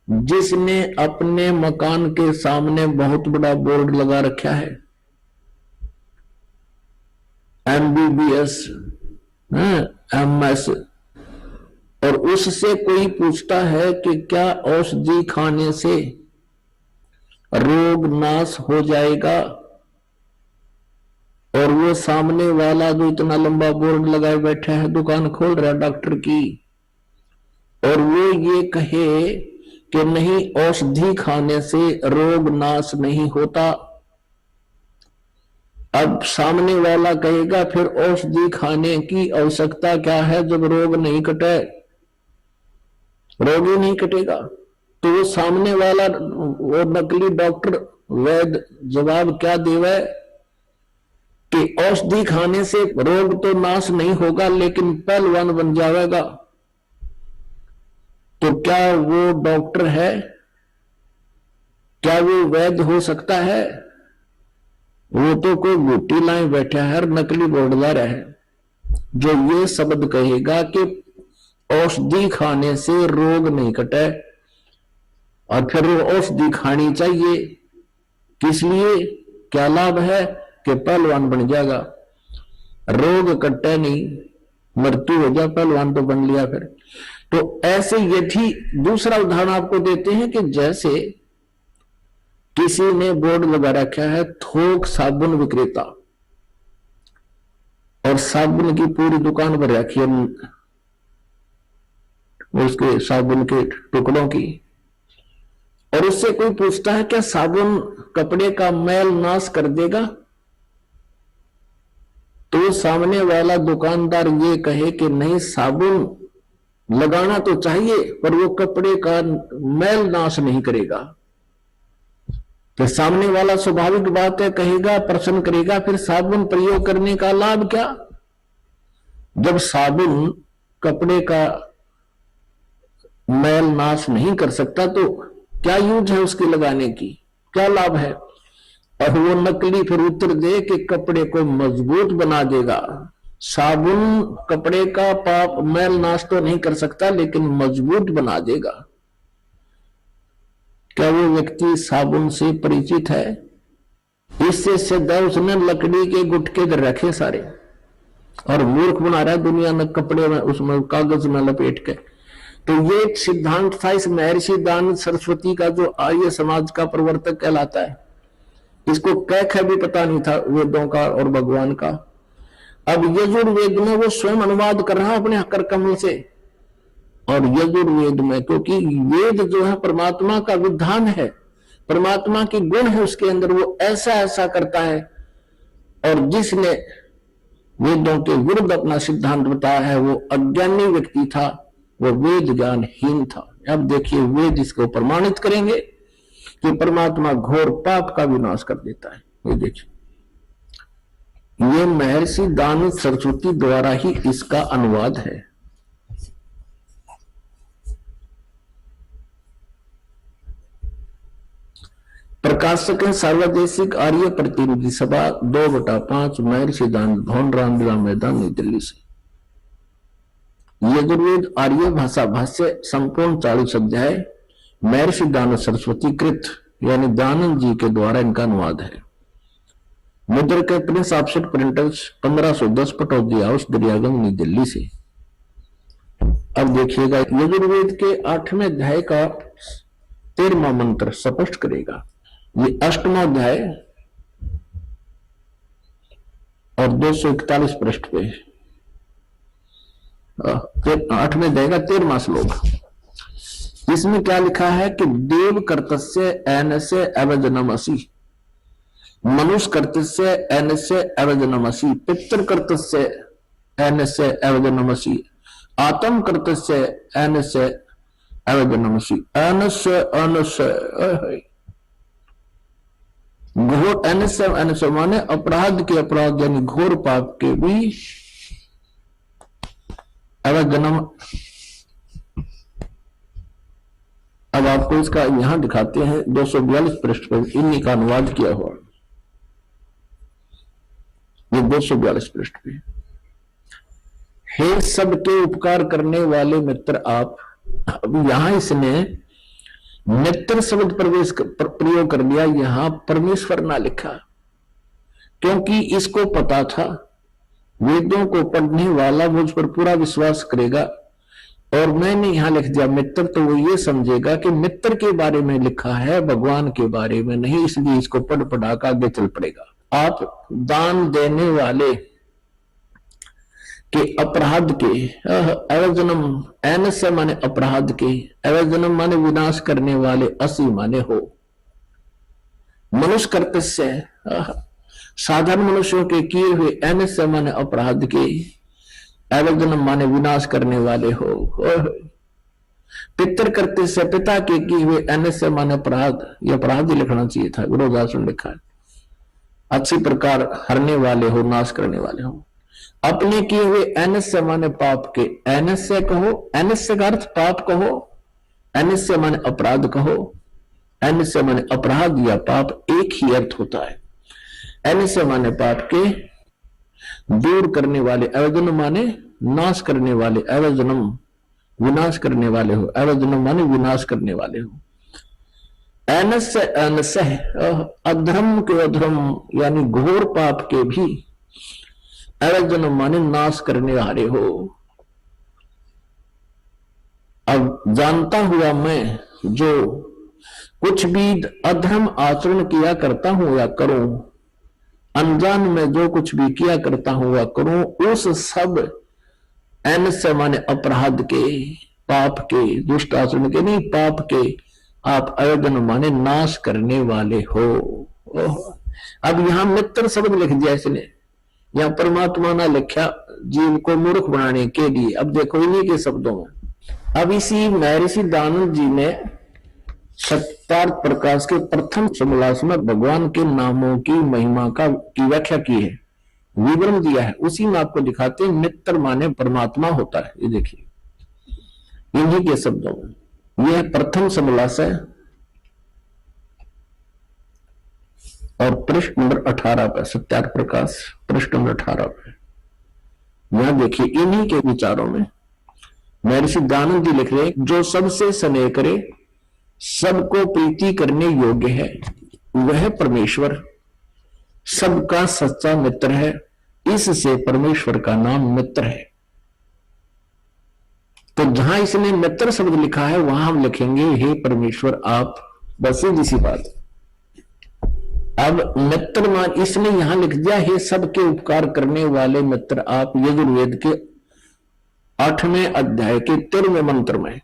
जिसने अपने मकान के सामने बहुत बड़ा बोर्ड लगा रखा है, MBBS, MS, और उससे कोई पूछता है कि क्या औषधि खाने से रोग नाश हो जाएगा, और वो सामने वाला जो इतना लंबा बोर्ड लगाए बैठा है, दुकान खोल रहा है डॉक्टर की, और वो ये कहे कि नहीं औषधि खाने से रोग नाश नहीं होता। अब सामने वाला कहेगा फिर औषधि खाने की आवश्यकता क्या है जब रोग नहीं कटे? रोग ही नहीं कटेगा। तो वो सामने वाला वो नकली डॉक्टर वैद्य जवाब क्या देवे कि औषधि खाने से रोग तो नाश नहीं होगा लेकिन पहलवान बन जाएगा। तो क्या वो डॉक्टर है? क्या वो वैद्य हो सकता है? वो तो कोई बूटी लाए बैठा है, नकली बोर्डदार है, जो ये शब्द कहेगा कि औषधि खाने से रोग नहीं कटे, और फिर वो औषधि खानी चाहिए किस लिए? क्या लाभ है कि पहलवान बन जाएगा, रोग कटे नहीं, मृत्यु हो जाए, पहलवान तो बन लिया फिर। तो ऐसे यदि दूसरा उदाहरण आपको देते हैं कि जैसे किसी ने बोर्ड लगा रखा है थोक साबुन विक्रेता, और साबुन की पूरी दुकान भर रखी है उसके साबुन के टुकड़ों की, और उससे कोई पूछता है क्या साबुन कपड़े का मैल नाश कर देगा? तो सामने वाला दुकानदार ये कहे कि नहीं, साबुन लगाना तो चाहिए पर वो कपड़े का मैल नाश नहीं करेगा। तो सामने वाला स्वाभाविक बात है कहेगा, प्रश्न करेगा फिर साबुन प्रयोग करने का लाभ क्या? जब साबुन कपड़े का मैल नाश नहीं कर सकता तो क्या यूज है उसके लगाने की, क्या लाभ है? और वो नकली फिर उत्तर दे कि कपड़े को मजबूत बना देगा। साबुन कपड़े का पाप मैल नाश तो नहीं कर सकता लेकिन मजबूत बना देगा। क्या वो व्यक्ति साबुन से परिचित है? इससे सिद्ध है उसने लकड़ी के गुटके रखे सारे, और मूर्ख बना रहा है दुनिया में कपड़े में, उसमें कागज में लपेट के। तो ये एक सिद्धांत था इस महर्षि दानव सरस्वती का, जो आर्य समाज का प्रवर्तक कहलाता है। इसको कै भी पता नहीं था वेदों का और भगवान का। अब यजुर्वेद में वो स्वयं अनुवाद कर रहा अपने कर कमल से। और यजुर्वेद में, क्योंकि वेद जो है परमात्मा का विधान है, परमात्मा की गुण है उसके अंदर, वो ऐसा ऐसा करता है। और जिसने वेदों के विरुद्ध अपना सिद्धांत बताया है वो अज्ञानी व्यक्ति था, वो वेद ज्ञानहीन था। अब देखिए वेद इसको प्रमाणित करेंगे कि परमात्मा घोर पाप का विनाश कर देता है। ये देखिए, ये महर्षि दानव सरस्वती द्वारा ही इसका अनुवाद है। प्रकाशक है सर्वदेशिक आर्य प्रतिनिधि सभा 2/5 महर्षि दानव भवन रामलीला मैदान नई दिल्ली से। यजुर्वेद आर्य भाषा भाष्य संपूर्ण 40 अध्याय महर्षि दानव सरस्वती कृत यानी दानंद जी के द्वारा इनका अनुवाद है। मुद्र के Prince offset printers 1510 Pataudi house Daryaganj नई दिल्ली से। अब देखिएगा यजुर्वेद के 8वें अध्याय का 13वां मंत्र स्पष्ट करेगा। ये 8वां अध्याय और 241 पृष्ठ पे 8वें अध्याय का 13वां श्लोक। इसमें क्या लिखा है कि देव कर्तस्य एनस्य अवजनमसि, मनुष्य कर्तस्य एनस्य अवजनमसि, पितृ कर्तस्य एनस्य अवजनमसि, आत्म कर्तस्य एनस्य अवजनमसि। एनस्य अनस्य घोर एनस्य अनस्य माने अपराध के अपराध यानी घोर पाप के भी अवजनम। अब आपको इसका यहां दिखाते हैं 242 पृष्ठ पर इन्हीं का अनुवाद किया हुआ। ये 242 पृष्ठ पे। हे सबके उपकार करने वाले मित्र आप। अब यहां इसने मित्र शब्द प्रयोग कर दिया, यहां परमेश्वर ना लिखा, क्योंकि इसको पता था वेदों को पढ़ने वाला मुझ पर पूरा विश्वास करेगा। और मैंने यहां लिख दिया मित्र, तो वो ये समझेगा कि मित्र के बारे में लिखा है, भगवान के बारे में नहीं, इसलिए इसको पढ़ पढ़ा कर आगे चल पड़ेगा। आप दान देने वाले के अपराध के अवजनम, एनस्य माने अपराध के, अवजनम माने विनाश करने वाले, असी माने हो। मनुष्य कर्तस्य साधारण मनुष्यों के किए हुए, एनस्य माने अपराध के, अवजनम माने विनाश करने वाले हो। पितर कर्तस्य पिता के किए हुए, एनस्य माने अपराध, ये अपराध ही लिखना चाहिए था, विरोधासन लिखा है। अच्छी प्रकार हरने वाले हो, नाश करने वाले हो। अपने किए हुए एनस्य माने पाप के, एनस्य कहो, एनस्य का अर्थ पाप कहो, एनस्य माने अपराध कहो, एनस्य माने अपराध या पाप एक ही अर्थ होता है। एनस्य माने पाप के दूर करने वाले, अवजनम माने नाश करने वाले, अवजनम विनाश करने वाले हो, अवजनम माने विनाश करने वाले हो। एनस्य अनस्य अधर्म के अधर्म यानी घोर पाप के भी, अवजनम माने नाश करने वाले हो। अब जानता हुआ मैं जो कुछ भी अधर्म आचरण किया करता हूं या करूं, अनजान में जो कुछ भी किया करता हूं या करूं, उस सब एनस्य माने अपराध के, पाप के, दुष्ट आचरण के नहीं, पाप के आप अवजनम माने नाश करने वाले हो। अब यहां मित्र शब्द लिख दिया इसने, यहां परमात्मा ना लिखा जीव को मूर्ख बनाने के लिए। अब देखो इन्हीं के शब्दों में। अब इसी महर्षि दानव जी ने सत्यार्थ प्रकाश के प्रथम समलास में भगवान के नामों की महिमा की व्याख्या की है, विवरण दिया है। उसी में आपको दिखाते हैं मित्र माने परमात्मा होता है। ये देखिए इन्हीं के शब्दों में, यह प्रथम समलास है और पृष्ठ नंबर 18 पर, सत्यार्थ प्रकाश पृष्ठ नंबर 18 पर। यहां देखिए इन्हीं के विचारों में महर्षि दानव जी लिख रहे, जो सबसे स्नेह करे, सबको प्रीति करने योग्य है, वह परमेश्वर सबका सच्चा मित्र है। इससे परमेश्वर का नाम मित्र है। तो जहां इसने मित्र शब्द लिखा है वहां हम लिखेंगे हे परमेश्वर आप, बस सीधी सी बात। अब मित्र मान इसने यहां लिख दिया है सबके उपकार करने वाले मित्र आप, यजुर्वेद के 8वें अध्याय के 13वें मंत्र में।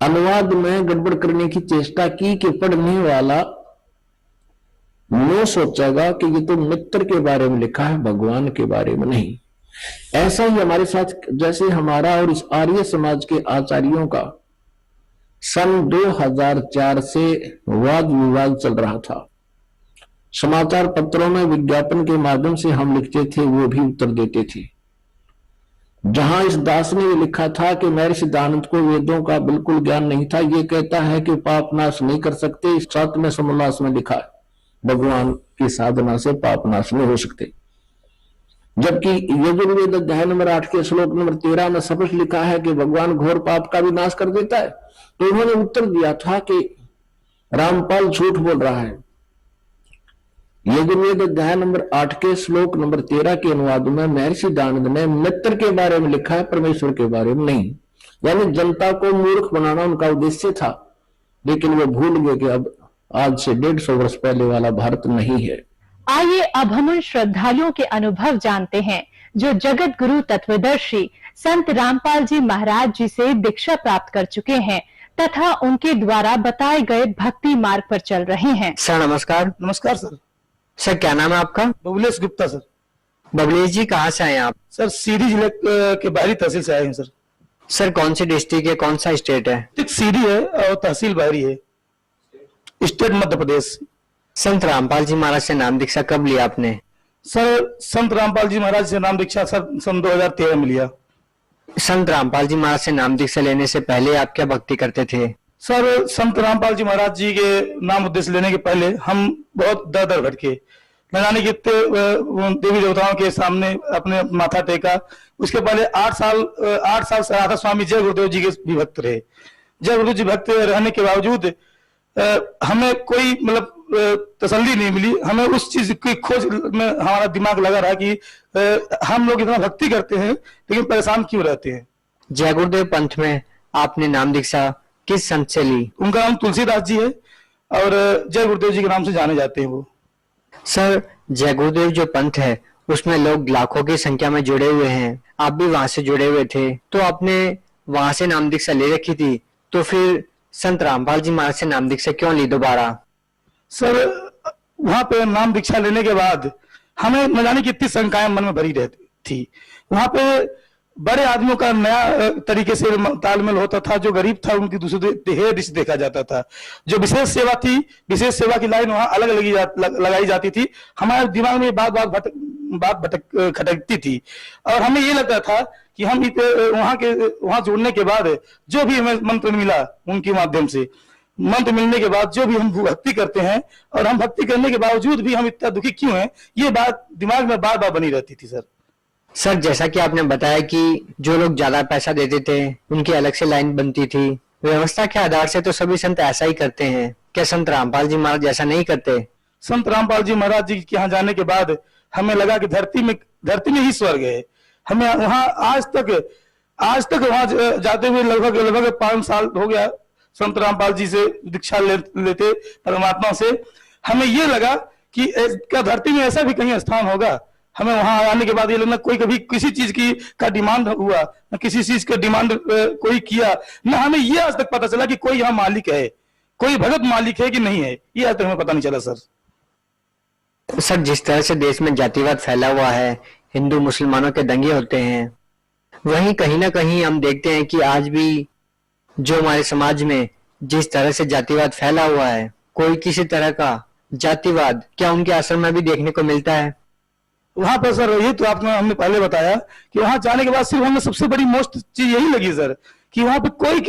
अनुवाद में गड़बड़ करने की चेष्टा की कि पढ़ने वाला नो सोचेगा कि ये तो मित्र के बारे में लिखा है, भगवान के बारे में नहीं। ऐसा ही हमारे साथ जैसे हमारा और इस आर्य समाज के आचार्यों का सन 2004 से वाद विवाद चल रहा था। समाचार पत्रों में विज्ञापन के माध्यम से हम लिखते थे, वो भी उत्तर देते थे। जहां इस दास ने ये लिखा था कि महर्षि दयानंद को वेदों का बिल्कुल ज्ञान नहीं था, ये कहता है कि पाप नाश नहीं कर सकते। इस 7वें समोल्लास में लिखा है भगवान की साधना से पाप नाश नहीं हो सकते। जबकि यजुर्वेद अध्याय नंबर 8 के श्लोक नंबर 13 में स्पष्ट लिखा है कि भगवान घोर पाप का भी नाश कर देता है। तो उन्होंने उत्तर दिया था कि रामपाल झूठ बोल रहा है। यजुर्वेद अध्याय नंबर 8 के श्लोक नंबर 13 के अनुवाद में महर्षि दयानंद ने मित्र के बारे में लिखा है, परमेश्वर के बारे में नहीं। यानी जनता को मूर्ख बनाना उनका उद्देश्य था, लेकिन वो भूल गए कि अब आज से 150 वर्ष पहले वाला भारत नहीं है। आइए अब हम उन श्रद्धालुओं के अनुभव जानते हैं जो जगत गुरु तत्वदर्शी संत रामपाल जी महाराज जी से दीक्षा प्राप्त कर चुके हैं तथा उनके द्वारा बताए गए भक्ति मार्ग पर चल रहे हैं। सर नमस्कार। नमस्कार सर। सर क्या नाम है आपका? बबलेश गुप्ता सर। बबलेश जी कहाँ से आए आप? सर सीधी जिले के बाहरी तहसील से आए हैं सर। सर कौन सी डिस्ट्रिक्ट है, कौन सा स्टेट है? सीधी है और तहसील बाहरी है, स्टेट मध्य प्रदेश। संत रामपाल जी महाराज से नाम दीक्षा कब लिया आपने? सर संत रामपाल जी महाराज से नाम दीक्षा सर सन 2013 में लिया। संत रामपाल जी महाराज से नाम दीक्षा लेने से पहले आप क्या भक्ति करते थे? सर संत रामपाल जी महाराज जी के नाम उद्देश्य लेने के पहले हम बहुत दर दर भटके। मैं जाने कितने देवी देवताओं के सामने अपने माथा टेका। उसके पहले 8 साल से राधा स्वामी जय गुरुदेव जी के भी भक्त रहे। जय गुरुदेव जी भक्त रहने के बावजूद हमें कोई मतलब तसल्ली नहीं मिली। हमें उस चीज की खोज में हमारा दिमाग लगा रहा कि हम लोग इतना भक्ति करते हैं लेकिन परेशान क्यों रहते हैं। जय गुरुदेव पंथ में आपने नाम दीक्षा किस संत से ली? उनका नाम तुलसीदास जी है और जय गुरुदेव जी के नाम से जाने जाते हैं वो। सर जय गुरुदेव जो पंथ है उसमें लोग लाखों की संख्या में जुड़े हुए हैं, आप भी वहां से जुड़े हुए थे, तो आपने वहां से नाम दीक्षा ले रखी थी, तो फिर संत रामपाल जी महाराज से नाम दीक्षा क्यों ली दोबारा? सर वहां पे नाम दीक्षा लेने के बाद हमें न जाने कितनी शंकाएं मन में भरी रहती थी। वहां पे बड़े आदमियों का नया तरीके से तालमेल होता था, जो गरीब था उनकी दूसरे दृष्टि देखा जाता था। जो विशेष सेवा थी, विशेष सेवा की लाइन वहां अलग लगाई जाती थी। हमारे दिमाग में बात खटकती थी और हमें ये लगता था कि हम वहां जुड़ने के बाद जो भी हमें मंत्र मिला उनके माध्यम से, मंत्र मिलने के बाद जो भी हम भक्ति करते हैं और हम भक्ति करने के बावजूद भी हम इतना दुखी क्यों हैं, ये बात दिमाग में बार बार बनी रहती थी सर। सर जैसा कि आपने बताया कि जो लोग ज्यादा पैसा देते थे उनकी अलग से लाइन बनती थी, व्यवस्था के आधार से तो सभी संत ऐसा ही करते हैं, क्या संत रामपाल जी महाराज ऐसा नहीं करते? संत रामपाल जी महाराज जी के यहाँ जाने के बाद हमें लगा कि धरती में ही स्वर्ग है। हमें वहां आज तक वहां जाते हुए लगभग 5 साल हो गया संत रामपाल जी से दीक्षा लेते परमात्मा से। हमें ये लगा कि क्या धरती में ऐसा भी कहीं स्थान होगा। हमें वहां आने के बाद ये लगना कोई कभी किसी चीज का डिमांड हुआ, न किसी चीज का डिमांड कोई किया, न हमें ये आज तक पता चला कि कोई यहाँ मालिक है, कोई भगत मालिक है कि नहीं है, ये आज तक हमें पता नहीं चला सर। सर जिस तरह से देश में जातिवाद फैला हुआ है, हिंदू मुसलमानों के दंगे होते हैं, वहीं कहीं ना कहीं हम देखते हैं कि आज भी जो हमारे समाज में जिस तरह से जातिवाद फैला हुआ है, कोई किसी तरह का जातिवाद क्या उनके आश्रम में भी देखने को मिलता है? वहां पर सर ये तो आपने हमने पहले बताया कि वहां जाने के बाद सिर्फ हमें सबसे बड़ी मोस्ट चीज यही लगी सर कि वहां पे कोई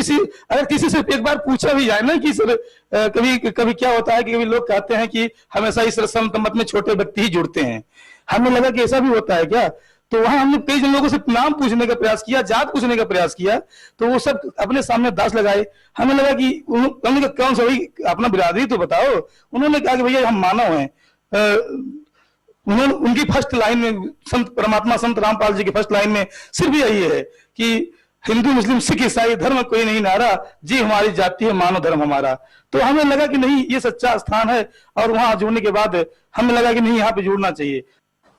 अगर किसी से एक बार पूछा भी जाए ना कि सर कभी क्या होता है कि कभी लोग कहते हैं कि हमेशा इस संत मत में छोटे व्यक्ति ही जुड़ते हैं। हमें लगा कि ऐसा भी होता है क्या, तो वहां हमने कई जन लोगों से नाम पूछने का प्रयास किया, जात पूछने का प्रयास किया, तो वो सब अपने सामने दास लगाए। हमें लगा कि उन्होंने कौन सा भाई अपना बिरादरी तो बताओ। उन्होंने कहा कि भैया हम मानव हैं। उनकी फर्स्ट लाइन में संत परमात्मा संत रामपाल जी की फर्स्ट लाइन में सिर्फ यही है कि हिंदू मुस्लिम सिख ईसाई धर्म कोई नहीं नारा, जी हमारी जाति है मानव धर्म हमारा। तो हमें लगा कि नहीं ये सच्चा स्थान है, और वहां जुड़ने के बाद हमें लगा कि नहीं यहाँ पे जुड़ना चाहिए।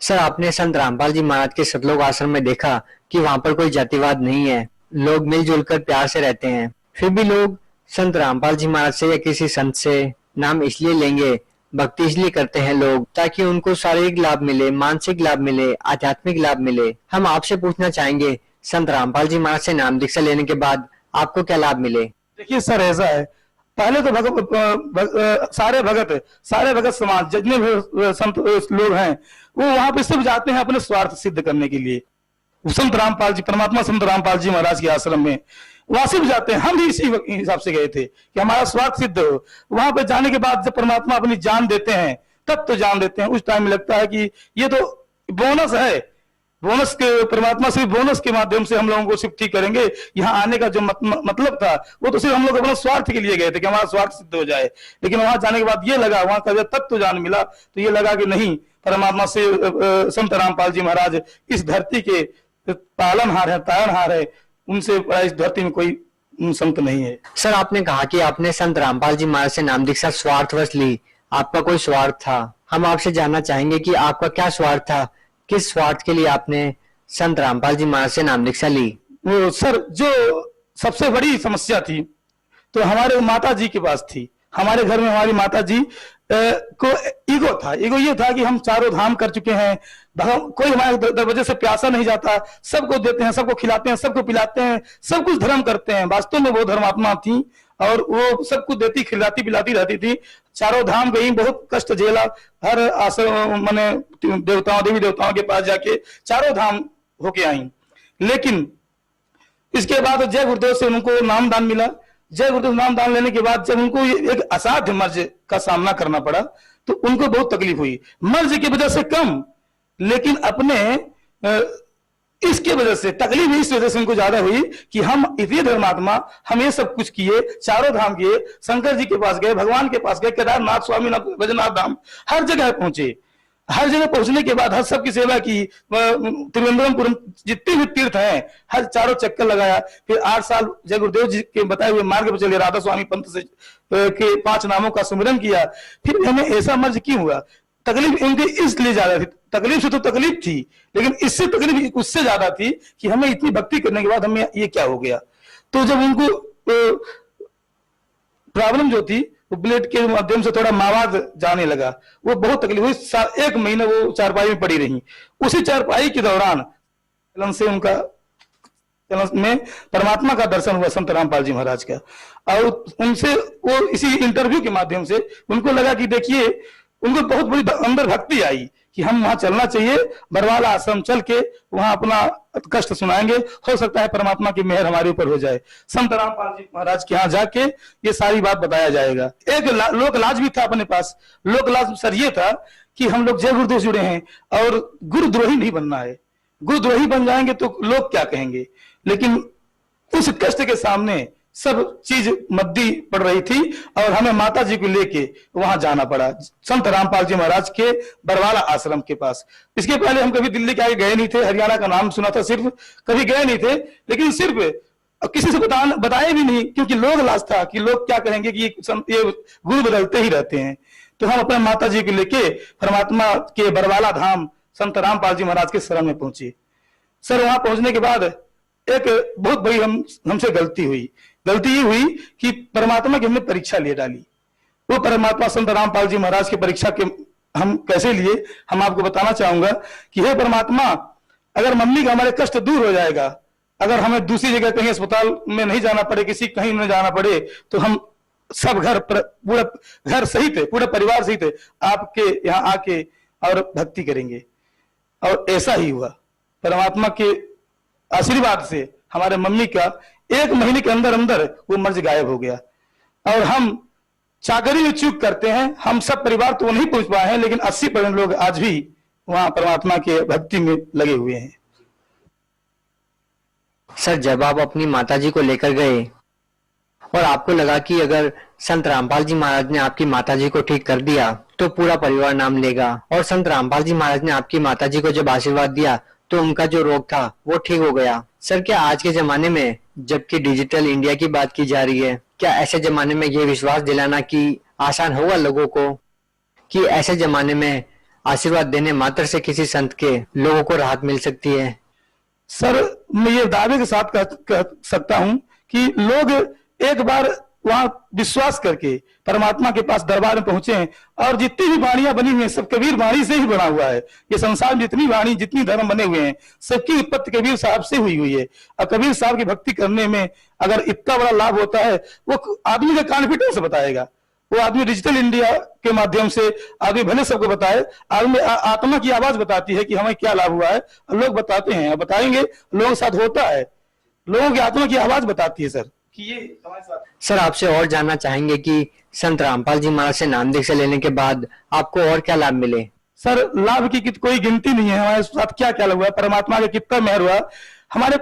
सर, आपने संत रामपाल जी महाराज के सतलोक आश्रम में देखा कि वहां पर कोई जातिवाद नहीं है, लोग मिलजुल कर प्यार से रहते हैं। फिर भी लोग संत रामपाल जी महाराज से या किसी संत से नाम इसलिए लेंगे, भक्ति इसलिए करते हैं लोग ताकि उनको शारीरिक लाभ मिले, मानसिक लाभ मिले, आध्यात्मिक लाभ मिले। हम आपसे पूछना चाहेंगे, संत रामपाल जी महाराज से नाम दीक्षा लेने के बाद आपको क्या लाभ मिले? देखिए सर, ऐसा है, पहले तो सारे भगत समाज जितने भी संत लोग हैं वो वहां पे सब जाते हैं अपने स्वार्थ सिद्ध करने के लिए। संत रामपाल जी, परमात्मा संत रामपाल जी महाराज के आश्रम में वहां सिर्फ जाते हैं। हम भी इसी हिसाब से गए थे कि हमारा स्वार्थ सिद्ध हो। वहां पे जाने के बाद जब परमात्मा अपनी जान देते हैं तब तो जान देते हैं। उस टाइम में लगता है कि ये तो बोनस है, बोनस के परमात्मा सिर्फ बोनस के माध्यम से हम लोगों को सिर्फ ठीक करेंगे। यहाँ आने का जो मतलब था वो तो सिर्फ हम लोग अपने स्वार्थ के लिए गए थे कि हमारा स्वार्थ सिद्ध हो जाए। लेकिन वहां जाने के बाद ये लगा, वहां का जब तत्व जान मिला तो ये लगा कि नहीं, परमात्मा से संत रामपाल जी महाराज इस धरती के पालनहार है, तारणहार है, उनसे इस धरती में कोई संत नहीं है। सर, आपने कहा कि आपने संत रामपाल जी महाराज से नाम दीक्षा स्वार्थवश ली, आपका कोई स्वार्थ था। हम आपसे जानना चाहेंगे कि आपका क्या स्वार्थ था, किस स्वार्थ के लिए आपने संत रामपाल जी महाराज से नाम दीक्षा ली? वो सर, जो सबसे बड़ी समस्या थी तो हमारे माता जी के पास थी। हमारे घर में हमारी माता जी को ईगो था। ईगो ये था कि हम चारों धाम कर चुके हैं, कोई हमारे दरवाजे से प्यासा नहीं जाता, सबको देते हैं, सबको खिलाते हैं, सबको पिलाते हैं, सब कुछ धर्म करते हैं। वास्तव में वो धर्मात्मा थी और वो सब कुछ देती, खिलाती पिलाती रहती थी। चारों धाम गई, बहुत कष्ट झेला, हर आश्रम माने देवताओं देवी देवताओं के पास जाके चारों धाम होके आई। लेकिन इसके बाद जय गुरुदेव से उनको नामदान मिला। जय गुरुदेव नामदान लेने के बाद जब उनको एक असाध्य मर्ज का सामना करना पड़ा तो उनको बहुत तकलीफ हुई। मर्ज की वजह से कम, लेकिन अपने इसके वजह से तकलीफ इस वजह से उनको ज्यादा हुई कि हम इतने धर्मात्मा, हम ये सब कुछ किए, चारों धाम किए, शंकर जी के पास गए, भगवान के पास गए, केदारनाथ, स्वामीनाथ, बैजनाथ धाम, हर जगह पहुंचे। हर जगह पहुंचने के बाद हर सबकी सेवा की, त्रिवेंद्रमपुरम जितने भी तीर्थ हैं हर चारों चक्कर लगाया। फिर 8 साल जय गुरुदेव जी के बताए हुए मार्ग पर चले, राधा स्वामी पंथ से के 5 नामों का सुमिरन किया। फिर हमें ऐसा मर्ज क्यों हुआ? तकलीफ इनके इसलिए ज्यादा थी। तकलीफ से तो तकलीफ थी, लेकिन इससे तकलीफ उससे ज्यादा थी कि हमें इतनी भक्ति करने के बाद हमें ये क्या हो गया। तो जब उनको प्रॉब्लम जो थी वो ब्लड के माध्यम से थोड़ा मवाद जाने लगा, वो बहुत तकलीफ हुई। 1 महीने वो चारपाई में पड़ी रही। उसी चारपाई के दौरान से उनका में परमात्मा का दर्शन हुआ संत रामपाल जी महाराज का। और उनसे वो इसी इंटरव्यू के माध्यम से उनको लगा कि देखिए, उनको बहुत बड़ी अंदर भक्ति आई कि हम वहां चलना चाहिए, बरवाला आश्रम चल के वहां अपना कष्ट सुनाएंगे, हो सकता है परमात्मा की मेहर हमारे ऊपर हो जाए। संत रामपाल जी महाराज के यहाँ जाके ये सारी बात बताया जाएगा। एक लोक लाज भी था अपने पास। लोक लाज सर ये था कि हम लोग जय गुरुदेव जुड़े हैं और गुरुद्रोही नहीं बनना है। गुरुद्रोही बन जाएंगे तो लोग क्या कहेंगे। लेकिन उस कष्ट के सामने सब चीज मद्दी पड़ रही थी और हमें माता जी को लेके वहां जाना पड़ा, संत रामपाल जी महाराज के बरवाला आश्रम के पास। इसके पहले हम कभी दिल्ली के आगे गए नहीं थे, हरियाणा का नाम सुना था सिर्फ, कभी गए नहीं थे। लेकिन सिर्फ किसी से बताए भी नहीं, क्योंकि लोग लाज था कि लोग क्या कहेंगे कि ये गुरु बदलते ही रहते हैं। तो हम अपने माता जी को लेके परमात्मा के बरवाला धाम संत रामपाल जी महाराज के शरण में पहुंचे। सर, वहां पहुंचने के बाद एक बहुत बड़ी हमसे गलती हुई। गलती ये हुई कि परमात्मा की हमने परीक्षा ले डाली। वो परमात्मा संत रामपाल जी महाराज की परीक्षा के हम कैसे लिए, हम आपको बताना चाहूंगा कि हे परमात्मा, अगर मम्मी का हमारे कष्ट दूर हो जाएगा, अगर हमें दूसरी जगह कहीं अस्पताल में नहीं जाना पड़े, किसी कहीं नहीं जाना पड़े, तो हम सब पूरा घर सहित, पूरा परिवार सहित आपके यहाँ आके और भक्ति करेंगे। और ऐसा ही हुआ। परमात्मा के आशीर्वाद से हमारे मम्मी का 1 महीने के अंदर अंदर वो मर्ज गायब हो गया। और हम चाकरी में चूक करते हैं, हम सब परिवार तो नहीं पहुंच पाए हैं, लेकिन 80% लोग आज भी वहां परमात्मा के भक्ति में लगे हुए हैं। सर, जब आप अपनी माताजी को लेकर गए और आपको लगा कि अगर संत रामपाल जी महाराज ने आपकी माताजी को ठीक कर दिया तो पूरा परिवार नाम लेगा, और संत रामपाल जी महाराज ने आपकी माताजी को जब आशीर्वाद दिया तो उनका जो रोग था वो ठीक हो गया। सर, क्या आज के जमाने में जबकि डिजिटल इंडिया की बात की जा रही है, क्या ऐसे जमाने में ये विश्वास दिलाना कि आसान होगा लोगों को कि ऐसे जमाने में आशीर्वाद देने मात्र से किसी संत के लोगों को राहत मिल सकती है? सर, मैं ये दावे के साथ कह सकता हूं कि लोग एक बार वहां विश्वास करके परमात्मा के पास दरबार में पहुंचे हैं, और जितनी भी वाणियां बनी हुई हैं सब कबीर वाणी से ही बना हुआ है। ये संसार में जितनी वाणी, जितनी धर्म बने हुए हैं, सबकी उत्पत्ति कबीर साहब से हुई है। और कबीर साहब की भक्ति करने में अगर इतना बड़ा लाभ होता है, वो आदमी का कॉन्फिडेंस बताएगा। वो आदमी डिजिटल इंडिया के माध्यम से आदमी भले सबको बताए, आदमी आत्मा की आवाज बताती है कि हमें क्या लाभ हुआ है, और लोग बताते हैं, बताएंगे, लोगों के साथ होता है। लोगों की आत्मा की आवाज बताती है सर कि ये हमारे साथ। सर, आपसे और जानना चाहेंगे कि संत रामपाल जी महाराज से नाम दीक्षा लेने के बाद आपको और क्या लाभ मिले? सर, लाभ की कोई गिनती नहीं है। हमारे साथ क्या क्या हुआ, परमात्मा का कितना मेहर हुआ। हमारे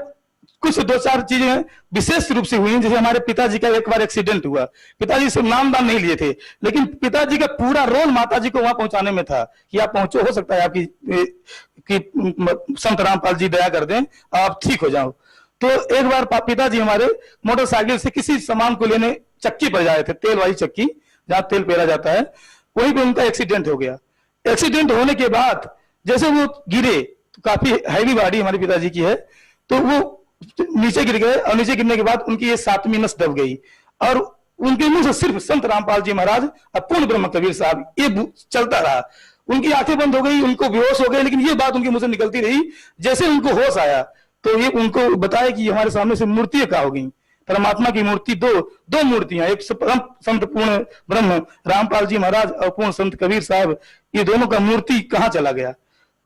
कुछ 2-4 चीजें विशेष रूप से हुई। जैसे हमारे पिताजी का एक बार एक्सीडेंट हुआ। पिताजी से नामदान नहीं लिए थे, लेकिन पिताजी का पूरा रोल माताजी को वहां पहुंचाने में था कि आप पहुंचो, हो सकता है आपकी कि संत रामपाल जी दया कर दें, आप ठीक हो जाओ। तो एक बार पिताजी हमारे मोटरसाइकिल से किसी सामान को लेने चक्की पर जा रहे थे, तेल वाली चक्की जहां तेल पेरा जाता है, वहीं पे उनका एक्सीडेंट हो गया। एक्सीडेंट होने के बाद जैसे वो गिरे, तो काफी हैवी बॉडी हमारे पिताजी की है, तो वो नीचे गिर गए, और नीचे गिरने के बाद उनकी ये 7वीं नस दब गई, और उनके मुंह से सिर्फ संत रामपाल जी महाराज और पूर्ण ब्रह्म कबीर साहब ये चलता रहा। उनकी आंखें बंद हो गई, उनको बेहोश हो गए, लेकिन ये बात उनके मुंह से निकलती रही। जैसे उनको होश आया तो ये उनको बताया कि हमारे सामने से मूर्तियां कहाँ हो गई। परमात्मा की मूर्ति दो मूर्तियां, एक संत पूर्ण ब्रह्म रामपाल जी महाराज और पूर्ण संत कबीर साहब, ये दोनों का मूर्ति कहाँ चला गया?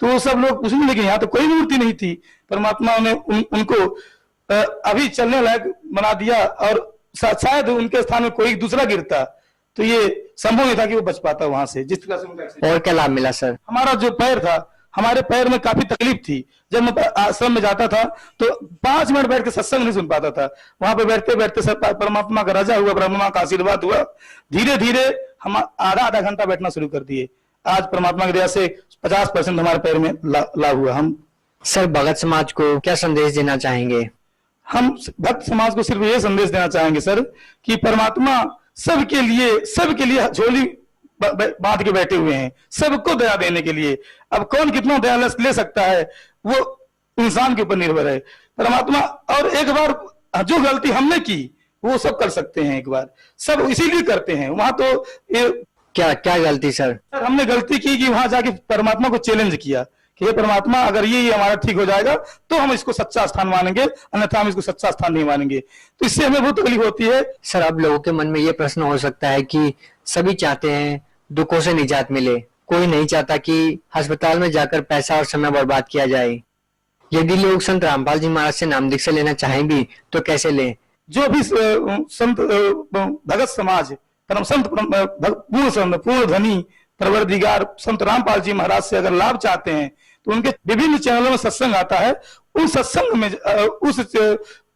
तो सब लोग पूछने लगे, यहाँ तो कोई मूर्ति नहीं थी। परमात्मा ने उनको अभी चलने लायक बना दिया, और शायद उनके स्थान में कोई दूसरा गिरता तो ये संभव नहीं था कि वो बच पाता वहां से। जिस तरह से उनका और क्या लाभ मिला सर? हमारा जो पैर था, हमारे पैर में काफी तकलीफ थी। जब मैं आश्रम में जाता था तो 5 मिनट बैठ के सत्संग नहीं सुन पाता था। वहां पे बैठते बैठते सब परमात्मा का राजा हुआ, ब्रह्मा का आशीर्वाद हुआ। धीरे धीरे हम आधा घंटा बैठना शुरू कर दिए। आज परमात्मा की दया से 50% हमारे पैर में लाभ हुआ। हम सर, भगत समाज को क्या संदेश देना चाहेंगे? हम भक्त समाज को सिर्फ ये संदेश देना चाहेंगे सर कि परमात्मा सबके लिए झोली बांध के बैठे हुए हैं, सबको दया देने के लिए। अब कौन कितना दया ले सकता है वो इंसान के ऊपर निर्भर है। परमात्मा, और एक बार जो गलती हमने की वो सब कर सकते हैं, एक बार सब इसीलिए करते हैं। वहां तो ये क्या गलती सर? हमने गलती की कि वहां जाके परमात्मा को चैलेंज किया कि हे परमात्मा, अगर ये हमारा ठीक हो जाएगा तो हम इसको सच्चा स्थान मानेंगे, अन्यथा हम इसको सच्चा स्थान नहीं मानेंगे। तो इससे हमें बहुत तकलीफ होती है। सर, अब लोगों के मन में ये प्रश्न हो सकता है कि सभी चाहते हैं दुखों से निजात मिले, कोई नहीं चाहता कि अस्पताल में जाकर पैसा और समय बर्बाद किया जाए। यदि लोग संत रामपाल जी महाराज से नाम दीक्षा लेना चाहें भी तो कैसे लें? जो भी संत भगत समाज परम संत पूर्ण धनी परवरदिगार संत रामपाल जी महाराज से अगर लाभ चाहते हैं तो उनके विभिन्न चैनलों में सत्संग आता है। उन सत्संग में उस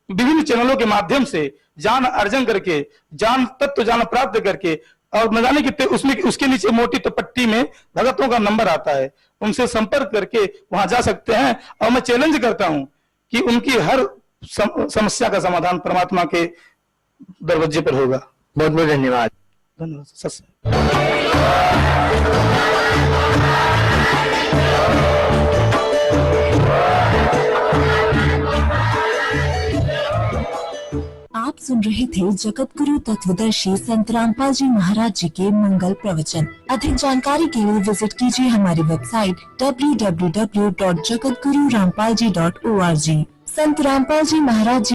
विभिन्न चैनलों के माध्यम से ज्ञान अर्जन करके, ज्ञान तत्व ज्ञान प्राप्त करके, और न जाने कितने उसमें उसके नीचे मोटी तो पट्टी में भगतों का नंबर आता है, उनसे संपर्क करके वहां जा सकते हैं। और मैं चैलेंज करता हूं कि उनकी हर समस्या का समाधान परमात्मा के दरवाजे पर होगा। बहुत बहुत धन्यवाद। धन्यवाद। आप सुन रहे थे जगत गुरु तत्वदर्शी संत रामपाल जी महाराज जी के मंगल प्रवचन। अधिक जानकारी के लिए विजिट कीजिए हमारी वेबसाइट www.jagatgururampalji.org। संत रामपाल जी महाराज जी